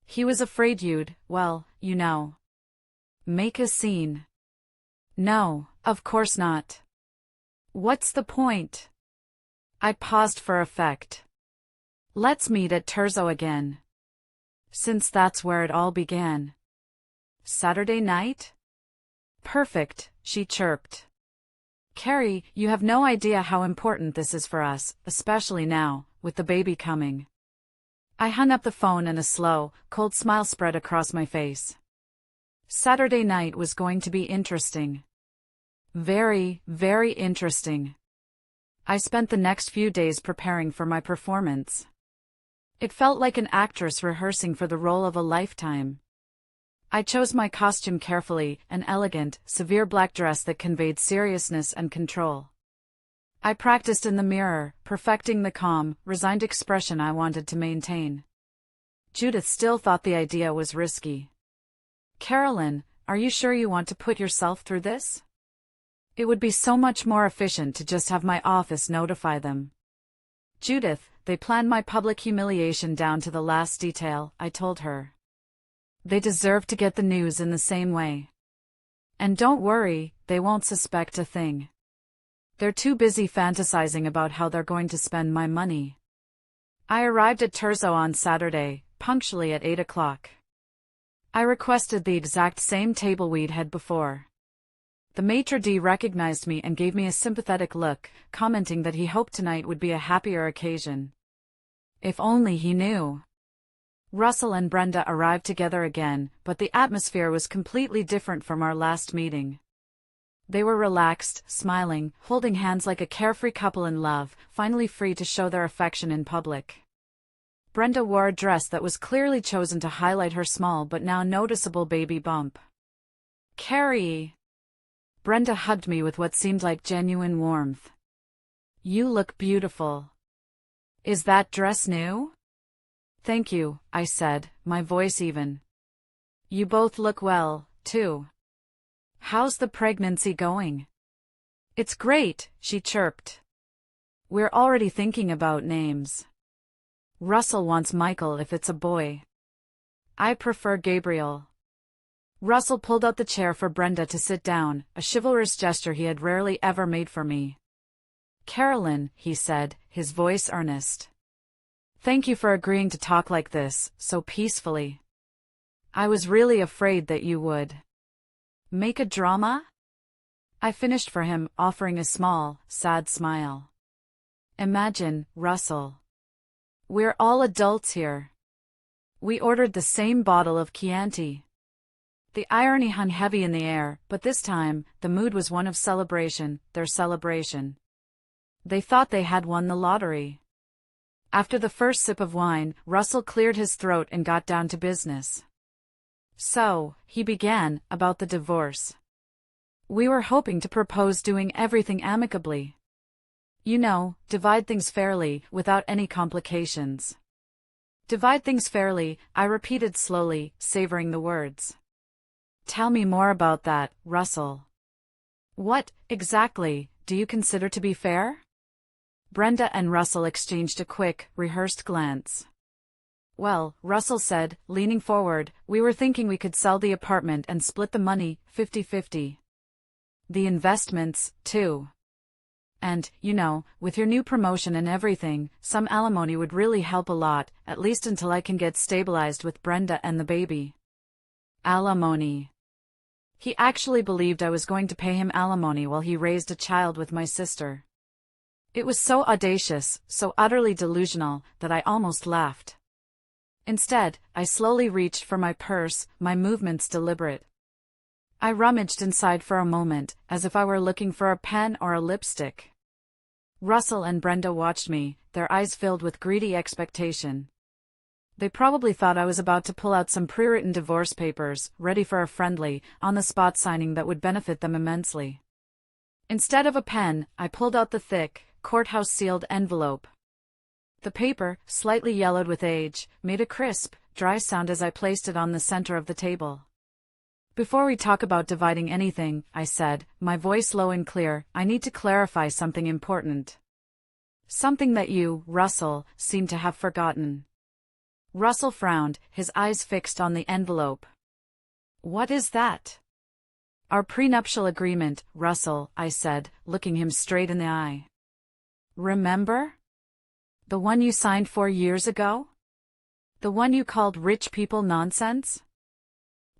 He was afraid you'd, well, you know, make a scene." "No, of course not. What's the point?" I paused for effect. "Let's meet at Terzo again. Since that's where it all began." "Saturday night?" "Perfect," she chirped. "Carrie, you have no idea how important this is for us, especially now, with the baby coming." I hung up the phone and a slow, cold smile spread across my face. Saturday night was going to be interesting. Very interesting. I spent the next few days preparing for my performance. It felt like an actress rehearsing for the role of a lifetime. I chose my costume carefully, an elegant, severe black dress that conveyed seriousness and control. I practiced in the mirror, perfecting the calm, resigned expression I wanted to maintain. Judith still thought the idea was risky. "Carolyn, are you sure you want to put yourself through this? It would be so much more efficient to just have my office notify them." "Judith, they planned my public humiliation down to the last detail," I told her. "They deserve to get the news in the same way. And don't worry, they won't suspect a thing." They're too busy fantasizing about how they're going to spend my money. I arrived at Terzo on Saturday, punctually at 8 o'clock. I requested the exact same table we'd had before. The maitre d' recognized me and gave me a sympathetic look, commenting that he hoped tonight would be a happier occasion. If only he knew. Russell and Brenda arrived together again, but the atmosphere was completely different from our last meeting. They were relaxed, smiling, holding hands like a carefree couple in love, finally free to show their affection in public. Brenda wore a dress that was clearly chosen to highlight her small but now noticeable baby bump. "Carrie!" Brenda hugged me with what seemed like genuine warmth. "You look beautiful. Is that dress new?" "Thank you," I said, my voice even. "You both look well, too. How's the pregnancy going?" "It's great," she chirped. "We're already thinking about names. Russell wants Michael if it's a boy. I prefer Gabriel." Russell pulled out the chair for Brenda to sit down, a chivalrous gesture he had rarely ever made for me. "Carolyn," he said, his voice earnest. "Thank you for agreeing to talk like this, so peacefully. I was really afraid that you would make a drama?" I finished for him, offering a small, sad smile. "Imagine, Russell. We're all adults here. We ordered the same bottle of Chianti." The irony hung heavy in the air, but this time, the mood was one of celebration, their celebration. They thought they had won the lottery. After the first sip of wine, Russell cleared his throat and got down to business. "So," he began, "about the divorce. We were hoping to propose doing everything amicably. You know, divide things fairly, without any complications." "Divide things fairly," I repeated slowly, savoring the words. "Tell me more about that, Russell. What, exactly, do you consider to be fair?" Brenda and Russell exchanged a quick, rehearsed glance. "Well," Russell said, leaning forward, "we were thinking we could sell the apartment and split the money, 50-50. The investments, too. And, you know, with your new promotion and everything, some alimony would really help a lot, at least until I can get stabilized with Brenda and the baby." Alimony. He actually believed I was going to pay him alimony while he raised a child with my sister. It was so audacious, so utterly delusional, that I almost laughed. Instead, I slowly reached for my purse, my movements deliberate. I rummaged inside for a moment, as if I were looking for a pen or a lipstick. Russell and Brenda watched me, their eyes filled with greedy expectation. They probably thought I was about to pull out some pre-written divorce papers, ready for a friendly, on-the-spot signing that would benefit them immensely. Instead of a pen, I pulled out the thick, courthouse-sealed envelope. The paper, slightly yellowed with age, made a crisp, dry sound as I placed it on the center of the table. "Before we talk about dividing anything," I said, my voice low and clear, "I need to clarify something important. Something that you, Russell, seem to have forgotten." Russell frowned, his eyes fixed on the envelope. "What is that?" "Our prenuptial agreement, Russell," I said, looking him straight in the eye. "Remember? The one you signed 4 years ago? The one you called rich people nonsense?"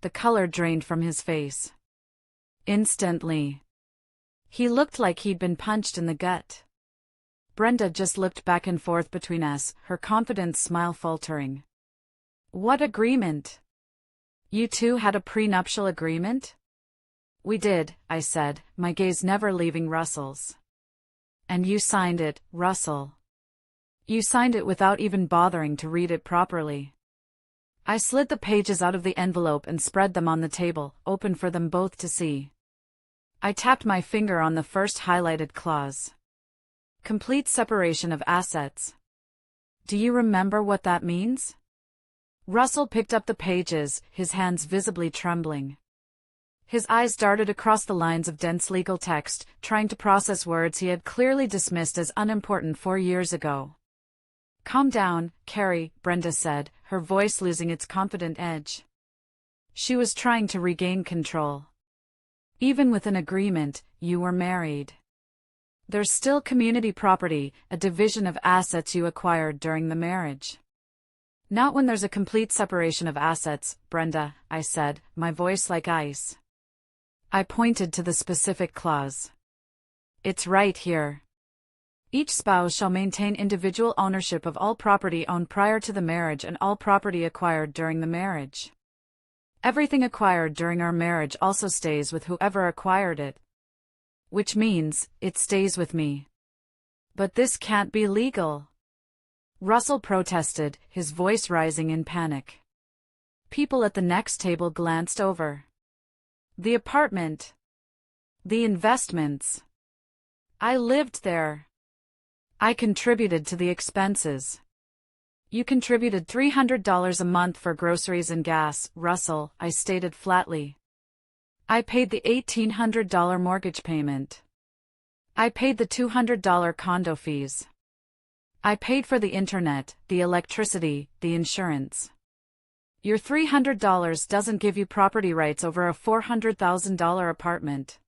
The color drained from his face. Instantly. He looked like he'd been punched in the gut. Brenda just looked back and forth between us, her confident smile faltering. "What agreement? You two had a prenuptial agreement?" "We did," I said, my gaze never leaving Russell's. "And you signed it, Russell. You signed it without even bothering to read it properly." I slid the pages out of the envelope and spread them on the table, open for them both to see. I tapped my finger on the first highlighted clause. Complete separation of assets. "Do you remember what that means?" Russell picked up the pages, his hands visibly trembling. His eyes darted across the lines of dense legal text, trying to process words he had clearly dismissed as unimportant 4 years ago. "Calm down, Carrie," Brenda said, her voice losing its confident edge. She was trying to regain control. "Even with an agreement, you were married. There's still community property, a division of assets you acquired during the marriage. Not when there's a complete separation of assets, Brenda, I said, my voice like ice. I pointed to the specific clause. It's right here. Each spouse shall maintain individual ownership of all property owned prior to the marriage and all property acquired during the marriage. Everything acquired during our marriage also stays with whoever acquired it. Which means, it stays with me. But this can't be legal. Russell protested, his voice rising in panic. People at the next table glanced over. The apartment. The investments. I lived there. I contributed to the expenses. You contributed $300 a month for groceries and gas, Russell, I stated flatly. I paid the $1,800 mortgage payment. I paid the $200 condo fees. I paid for the internet, the electricity, the insurance. Your $300 doesn't give you property rights over a $400,000 apartment.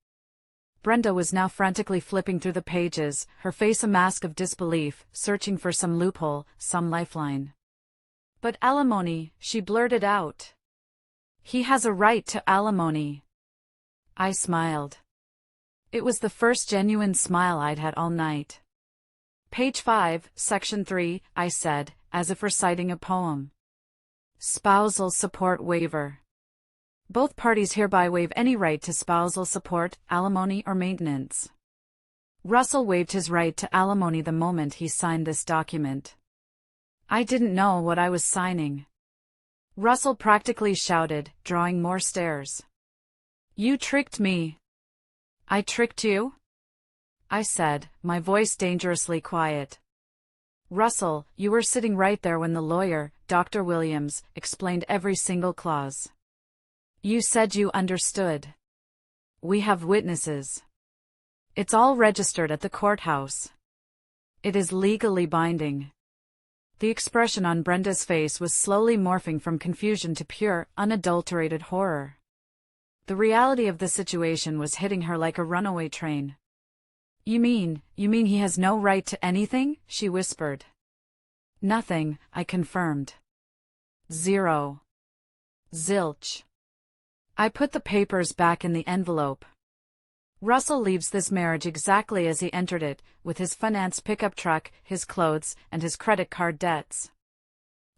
Brenda was now frantically flipping through the pages, her face a mask of disbelief, searching for some loophole, some lifeline. But alimony, she blurted out. He has a right to alimony. I smiled. It was the first genuine smile I'd had all night. Page 5, Section 3, I said, as if reciting a poem. Spousal support waiver. Both parties hereby waive any right to spousal support, alimony or maintenance. Russell waived his right to alimony the moment he signed this document. I didn't know what I was signing. Russell practically shouted, drawing more stares. You tricked me. I tricked you? I said, my voice dangerously quiet. Russell, you were sitting right there when the lawyer, Dr. Williams, explained every single clause. You said you understood. We have witnesses. It's all registered at the courthouse. It is legally binding. The expression on Brenda's face was slowly morphing from confusion to pure, unadulterated horror. The reality of the situation was hitting her like a runaway train. You mean he has no right to anything? She whispered. Nothing, I confirmed. Zero. Zilch. I put the papers back in the envelope. Russell leaves this marriage exactly as he entered it, with his financed pickup truck, his clothes, and his credit card debts.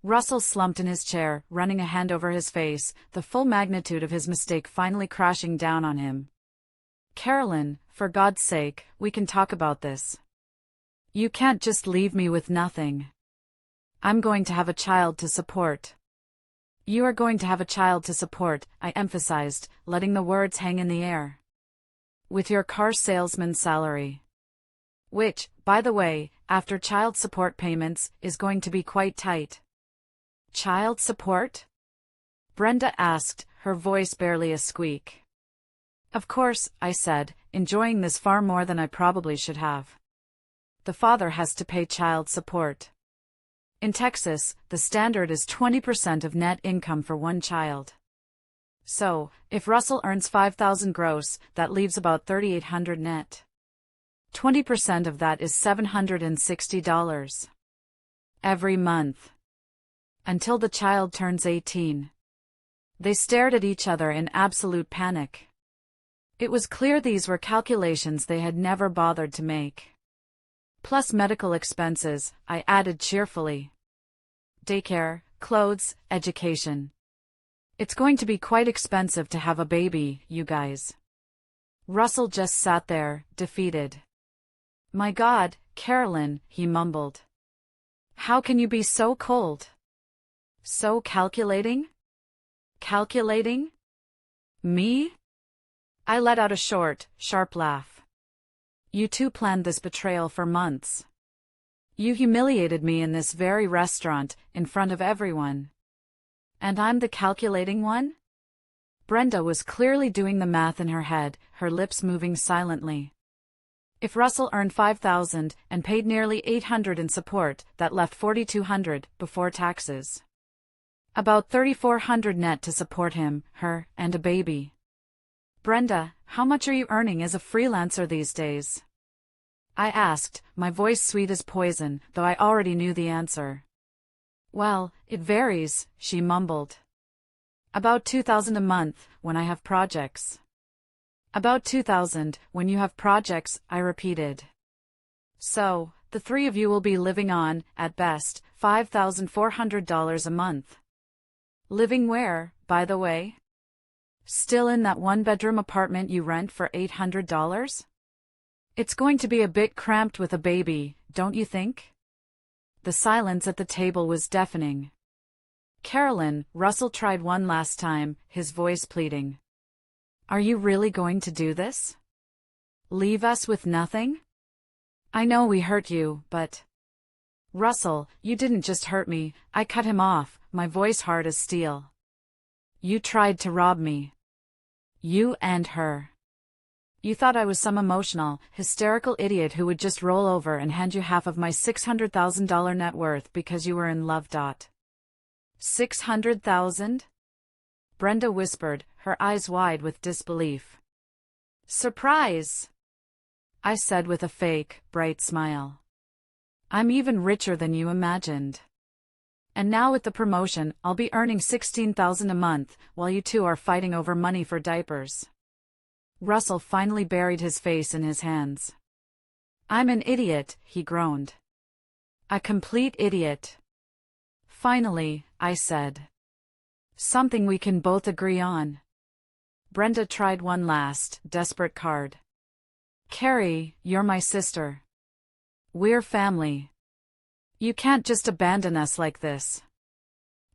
Russell slumped in his chair, running a hand over his face, the full magnitude of his mistake finally crashing down on him. Carolyn, for God's sake, we can talk about this. You can't just leave me with nothing. I'm going to have a child to support. You are going to have a child to support, I emphasized, letting the words hang in the air. With your car salesman's salary. Which, by the way, after child support payments, is going to be quite tight. Child support? Brenda asked, her voice barely a squeak. Of course, I said, enjoying this far more than I probably should have. The father has to pay child support. In Texas, the standard is 20% of net income for one child. So, if Russell earns $5,000 gross, that leaves about $3,800 net. 20% of that is $760. Every month. Until the child turns 18. They stared at each other in absolute panic. It was clear these were calculations they had never bothered to make. Plus medical expenses, I added cheerfully. Daycare, clothes, education. It's going to be quite expensive to have a baby, you guys. Russell just sat there, defeated. My God, Carolyn, he mumbled. How can you be so cold? So calculating? Calculating? Me? I let out a short, sharp laugh. You two planned this betrayal for months. You humiliated me in this very restaurant, in front of everyone. And I'm the calculating one? Brenda was clearly doing the math in her head, her lips moving silently. If Russell earned $5,000 and paid nearly $800 in support, that left $4,200 before taxes. About $3,400 net to support him, her, and a baby. Brenda, how much are you earning as a freelancer these days? I asked, my voice sweet as poison, though I already knew the answer. Well, it varies, she mumbled. About 2,000 a month, when I have projects. About 2,000, when you have projects, I repeated. So, the three of you will be living on, at best, $5,400 a month. Living where, by the way? Still in that one-bedroom apartment you rent for $800? It's going to be a bit cramped with a baby, don't you think? The silence at the table was deafening. Carolyn, Russell tried one last time, his voice pleading. Are you really going to do this? Leave us with nothing? I know we hurt you, but... Russell, you didn't just hurt me, I cut him off, my voice hard as steel. You tried to rob me. You and her. You thought I was some emotional, hysterical idiot who would just roll over and hand you half of my $600,000 net worth because you were in love. $600,000? Brenda whispered, her eyes wide with disbelief. Surprise! I said with a fake, bright smile. I'm even richer than you imagined. And now with the promotion, I'll be earning $16,000 a month, while you two are fighting over money for diapers. Russell finally buried his face in his hands. I'm an idiot, he groaned. A complete idiot. Finally, I said. Something we can both agree on. Brenda tried one last, desperate card. Carrie, you're my sister. We're family. You can't just abandon us like this.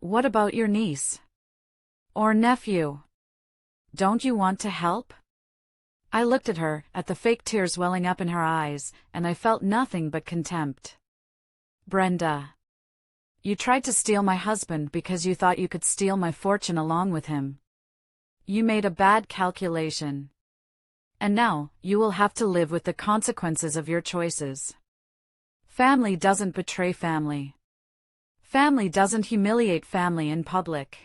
What about your niece? Or nephew? Don't you want to help? I looked at her, at the fake tears welling up in her eyes, and I felt nothing but contempt. Brenda. You tried to steal my husband because you thought you could steal my fortune along with him. You made a bad calculation. And now, you will have to live with the consequences of your choices. Family doesn't betray family. Family doesn't humiliate family in public.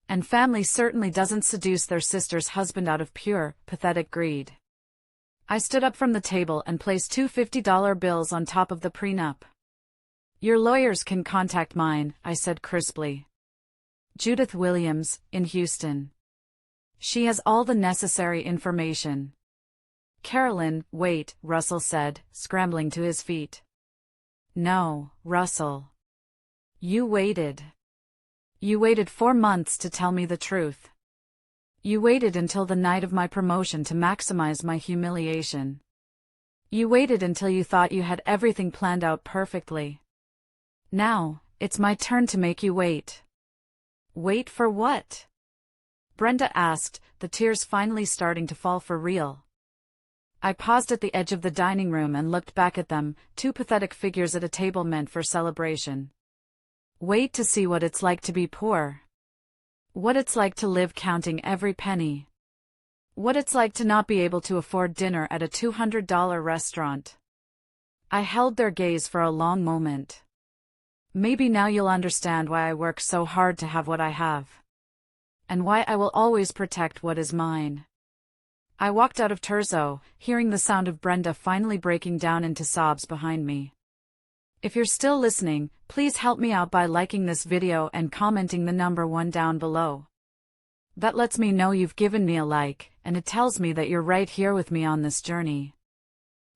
And family certainly doesn't seduce their sister's husband out of pure, pathetic greed. I stood up from the table and placed two $50 bills on top of the prenup. Your lawyers can contact mine, I said crisply. Judith Williams, in Houston. She has all the necessary information. Carolyn, wait, Russell said, scrambling to his feet. No, Russell. You waited. You waited 4 months to tell me the truth. You waited until the night of my promotion to maximize my humiliation. You waited until you thought you had everything planned out perfectly. Now, it's my turn to make you wait. Wait for what? Brenda asked, the tears finally starting to fall for real. I paused at the edge of the dining room and looked back at them, two pathetic figures at a table meant for celebration. Wait to see what it's like to be poor. What it's like to live counting every penny. What it's like to not be able to afford dinner at a $200 restaurant. I held their gaze for a long moment. Maybe now you'll understand why I work so hard to have what I have. And why I will always protect what is mine. I walked out of Terzo, hearing the sound of Brenda finally breaking down into sobs behind me. If you're still listening, please help me out by liking this video and commenting the number 1 down below. That lets me know you've given me a like, and it tells me that you're right here with me on this journey.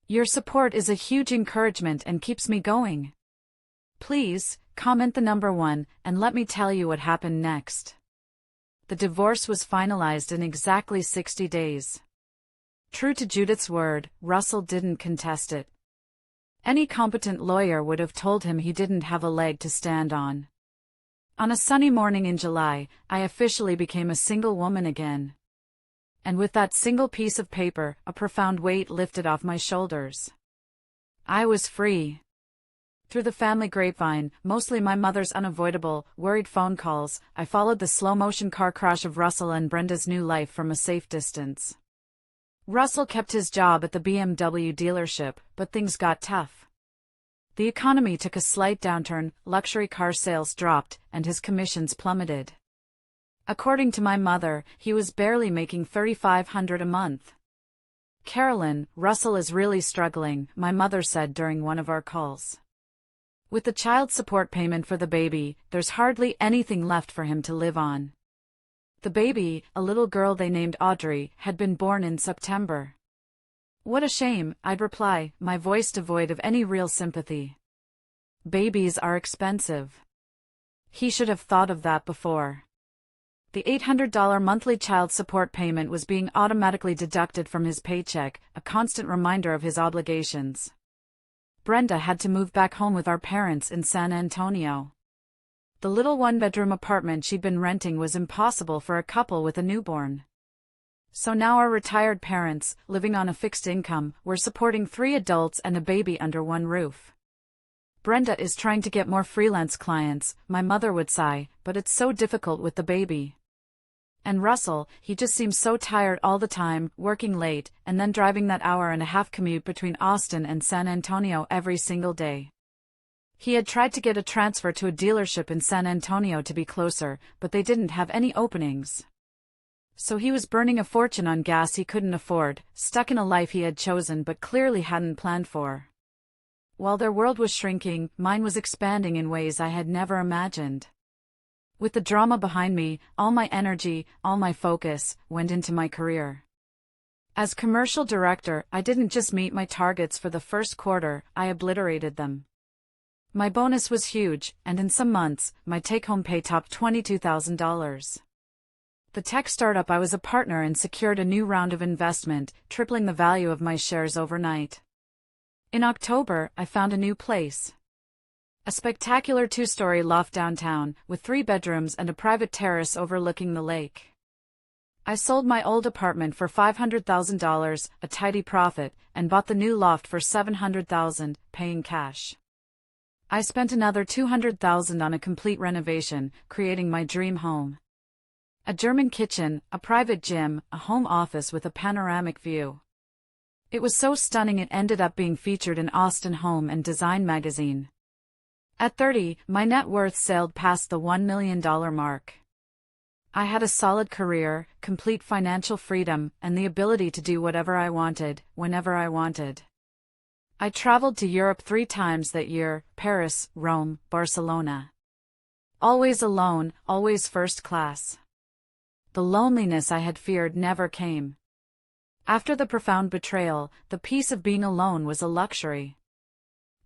Your support is a huge encouragement and keeps me going. Please, comment the number 1, and let me tell you what happened next. The divorce was finalized in exactly 60 days. True to Judith's word, Russell didn't contest it. Any competent lawyer would have told him he didn't have a leg to stand on. On a sunny morning in July, I officially became a single woman again. And with that single piece of paper, a profound weight lifted off my shoulders. I was free. Through the family grapevine, mostly my mother's unavoidable, worried phone calls, I followed the slow-motion car crash of Russell and Brenda's new life from a safe distance. Russell kept his job at the BMW dealership, but things got tough. The economy took a slight downturn, luxury car sales dropped, and his commissions plummeted. According to my mother, he was barely making $3,500 a month. "Carolyn, Russell is really struggling," my mother said during one of our calls. "With the child support payment for the baby, there's hardly anything left for him to live on." The baby, a little girl they named Audrey, had been born in September. "What a shame," I'd reply, my voice devoid of any real sympathy. "Babies are expensive." He should have thought of that before. The $800 monthly child support payment was being automatically deducted from his paycheck, a constant reminder of his obligations. Brenda had to move back home with our parents in San Antonio. The little one-bedroom apartment she'd been renting was impossible for a couple with a newborn. So now our retired parents, living on a fixed income, were supporting 3 adults and a baby under one roof. "Brenda is trying to get more freelance clients," my mother would sigh, "but it's so difficult with the baby. And Russell, he just seems so tired all the time, working late, and then driving that hour-and-a-half commute between Austin and San Antonio every single day." He had tried to get a transfer to a dealership in San Antonio to be closer, but they didn't have any openings. So he was burning a fortune on gas he couldn't afford, stuck in a life he had chosen but clearly hadn't planned for. While their world was shrinking, mine was expanding in ways I had never imagined. With the drama behind me, all my energy, all my focus, went into my career. As commercial director, I didn't just meet my targets for the first quarter, I obliterated them. My bonus was huge, and in some months, my take-home pay topped $22,000. The tech startup I was a partner in secured a new round of investment, tripling the value of my shares overnight. In October, I found a new place. A spectacular 2-story loft downtown, with 3 bedrooms and a private terrace overlooking the lake. I sold my old apartment for $500,000, a tidy profit, and bought the new loft for $700,000, paying cash. I spent another $200,000 on a complete renovation, creating my dream home. A German kitchen, a private gym, a home office with a panoramic view. It was so stunning it ended up being featured in Austin Home and Design magazine. At 30, my net worth sailed past the $1 million mark. I had a solid career, complete financial freedom, and the ability to do whatever I wanted, whenever I wanted. I traveled to Europe 3 times that year: Paris, Rome, Barcelona. Always alone, always first class. The loneliness I had feared never came. After the profound betrayal, the peace of being alone was a luxury.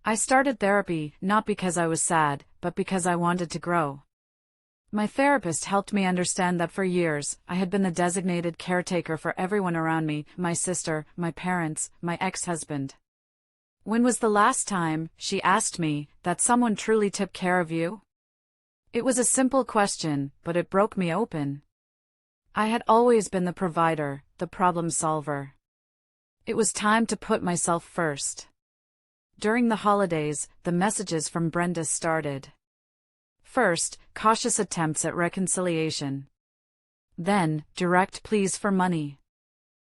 I started therapy, not because I was sad, but because I wanted to grow. My therapist helped me understand that for years, I had been the designated caretaker for everyone around me: my sister, my parents, my ex-husband. "When was the last time," she asked me, "that someone truly took care of you?" It was a simple question, but it broke me open. I had always been the provider, the problem solver. It was time to put myself first. During the holidays, the messages from Brenda started. First, cautious attempts at reconciliation. Then, direct pleas for money.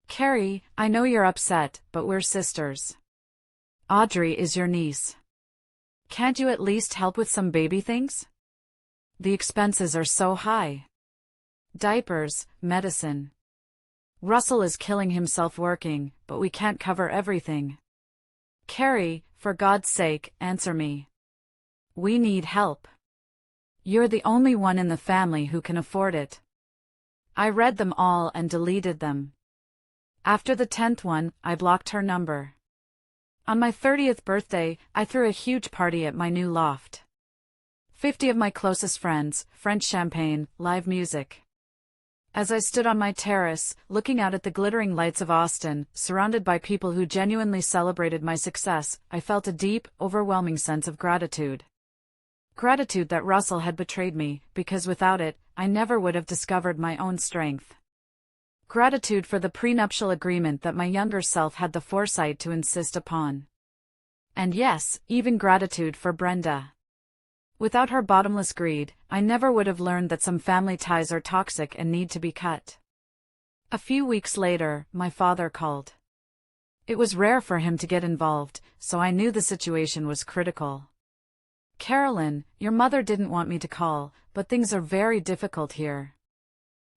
"Carrie, I know you're upset, but we're sisters. Audrey is your niece. Can't you at least help with some baby things? The expenses are so high. Diapers, medicine. Russell is killing himself working, but we can't cover everything. Carrie, for God's sake, answer me. We need help. You're the only one in the family who can afford it." I read them all and deleted them. After the 10th one, I blocked her number. On my 30th birthday, I threw a huge party at my new loft. 50 of my closest friends, French champagne, live music. As I stood on my terrace, looking out at the glittering lights of Austin, surrounded by people who genuinely celebrated my success, I felt a deep, overwhelming sense of gratitude. Gratitude that Russell had betrayed me, because without it, I never would have discovered my own strength. Gratitude for the prenuptial agreement that my younger self had the foresight to insist upon. And yes, even gratitude for Brenda. Without her bottomless greed, I never would have learned that some family ties are toxic and need to be cut. A few weeks later, my father called. It was rare for him to get involved, so I knew the situation was critical. "Carolyn, your mother didn't want me to call, but things are very difficult here.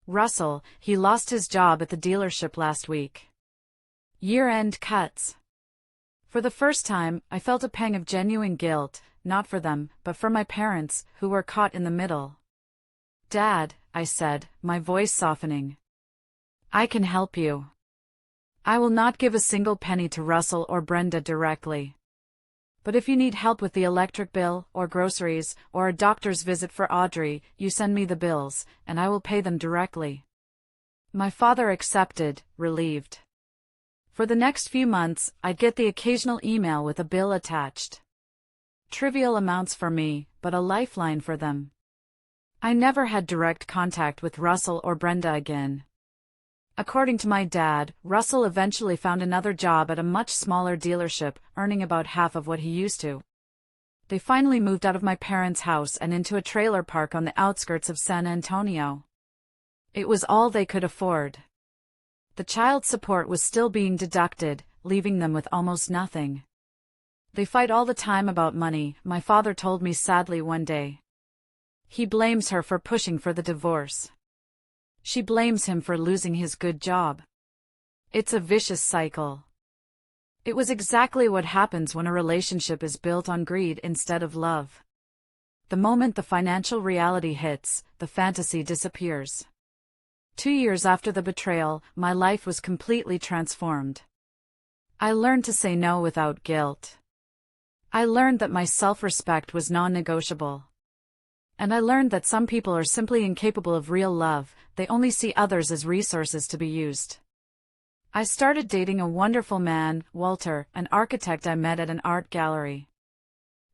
Russell, he lost his job at the dealership last week. Year-end cuts. For the first time, I felt a pang of genuine guilt, not for them, but for my parents, who were caught in the middle. "Dad," I said, my voice softening. "I can help you. I will not give a single penny to Russell or Brenda directly. But if you need help with the electric bill, or groceries, or a doctor's visit for Audrey, you send me the bills, and I will pay them directly." My father accepted, relieved. For the next few months, I'd get the occasional email with a bill attached. Trivial amounts for me, but a lifeline for them. I never had direct contact with Russell or Brenda again. According to my dad, Russell eventually found another job at a much smaller dealership, earning about half of what he used to. They finally moved out of my parents' house and into a trailer park on the outskirts of San Antonio. It was all they could afford. The child support was still being deducted, leaving them with almost nothing. "They fight all the time about money," my father told me sadly one day. He blames her for pushing for the divorce. She blames him for losing his good job. It's a vicious cycle. It was exactly what happens when a relationship is built on greed instead of love. The moment the financial reality hits, the fantasy disappears. 2 years after the betrayal, my life was completely transformed. I learned to say no without guilt. I learned that my self-respect was non-negotiable. And I learned that some people are simply incapable of real love, they only see others as resources to be used. I started dating a wonderful man, Walter, an architect I met at an art gallery.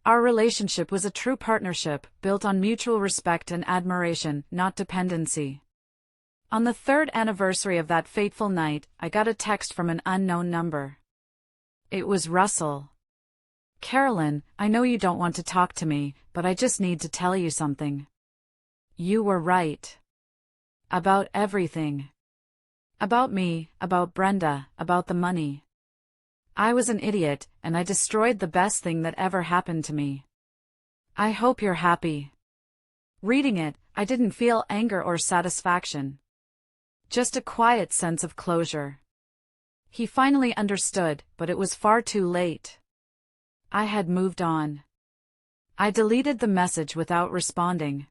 Our relationship was a true partnership, built on mutual respect and admiration, not dependency. On the 3rd anniversary of that fateful night, I got a text from an unknown number. It was Russell. "Carolyn, I know you don't want to talk to me, but I just need to tell you something. You were right. About everything. About me, about Brenda, about the money. I was an idiot, and I destroyed the best thing that ever happened to me. I hope you're happy." Reading it, I didn't feel anger or satisfaction. Just a quiet sense of closure. He finally understood, but it was far too late. I had moved on. I deleted the message without responding.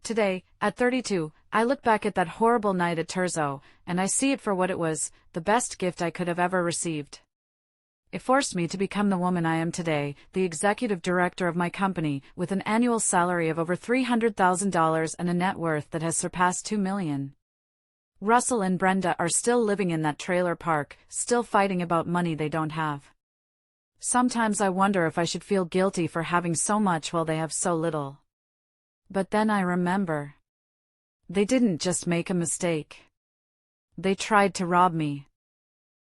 Today, at 32, I look back at that horrible night at Terzo, and I see it for what it was, the best gift I could have ever received. It forced me to become the woman I am today, the executive director of my company, with an annual salary of over $300,000 and a net worth that has surpassed $2 million. Russell and Brenda are still living in that trailer park, still fighting about money they don't have. Sometimes I wonder if I should feel guilty for having so much while they have so little. But then I remember. They didn't just make a mistake. They tried to rob me.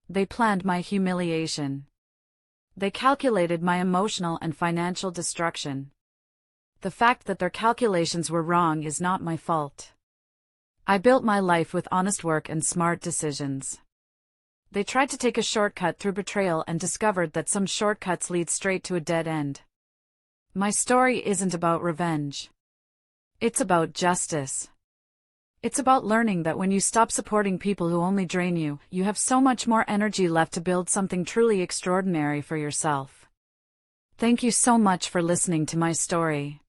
They planned my humiliation. They calculated my emotional and financial destruction. The fact that their calculations were wrong is not my fault. I built my life with honest work and smart decisions. They tried to take a shortcut through betrayal and discovered that some shortcuts lead straight to a dead end. My story isn't about revenge. It's about justice. It's about learning that when you stop supporting people who only drain you, you have so much more energy left to build something truly extraordinary for yourself. Thank you so much for listening to my story.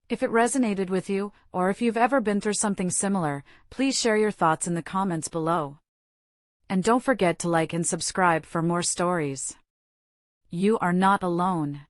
If it resonated with you, or if you've ever been through something similar, please share your thoughts in the comments below. And don't forget to like and subscribe for more stories. You are not alone.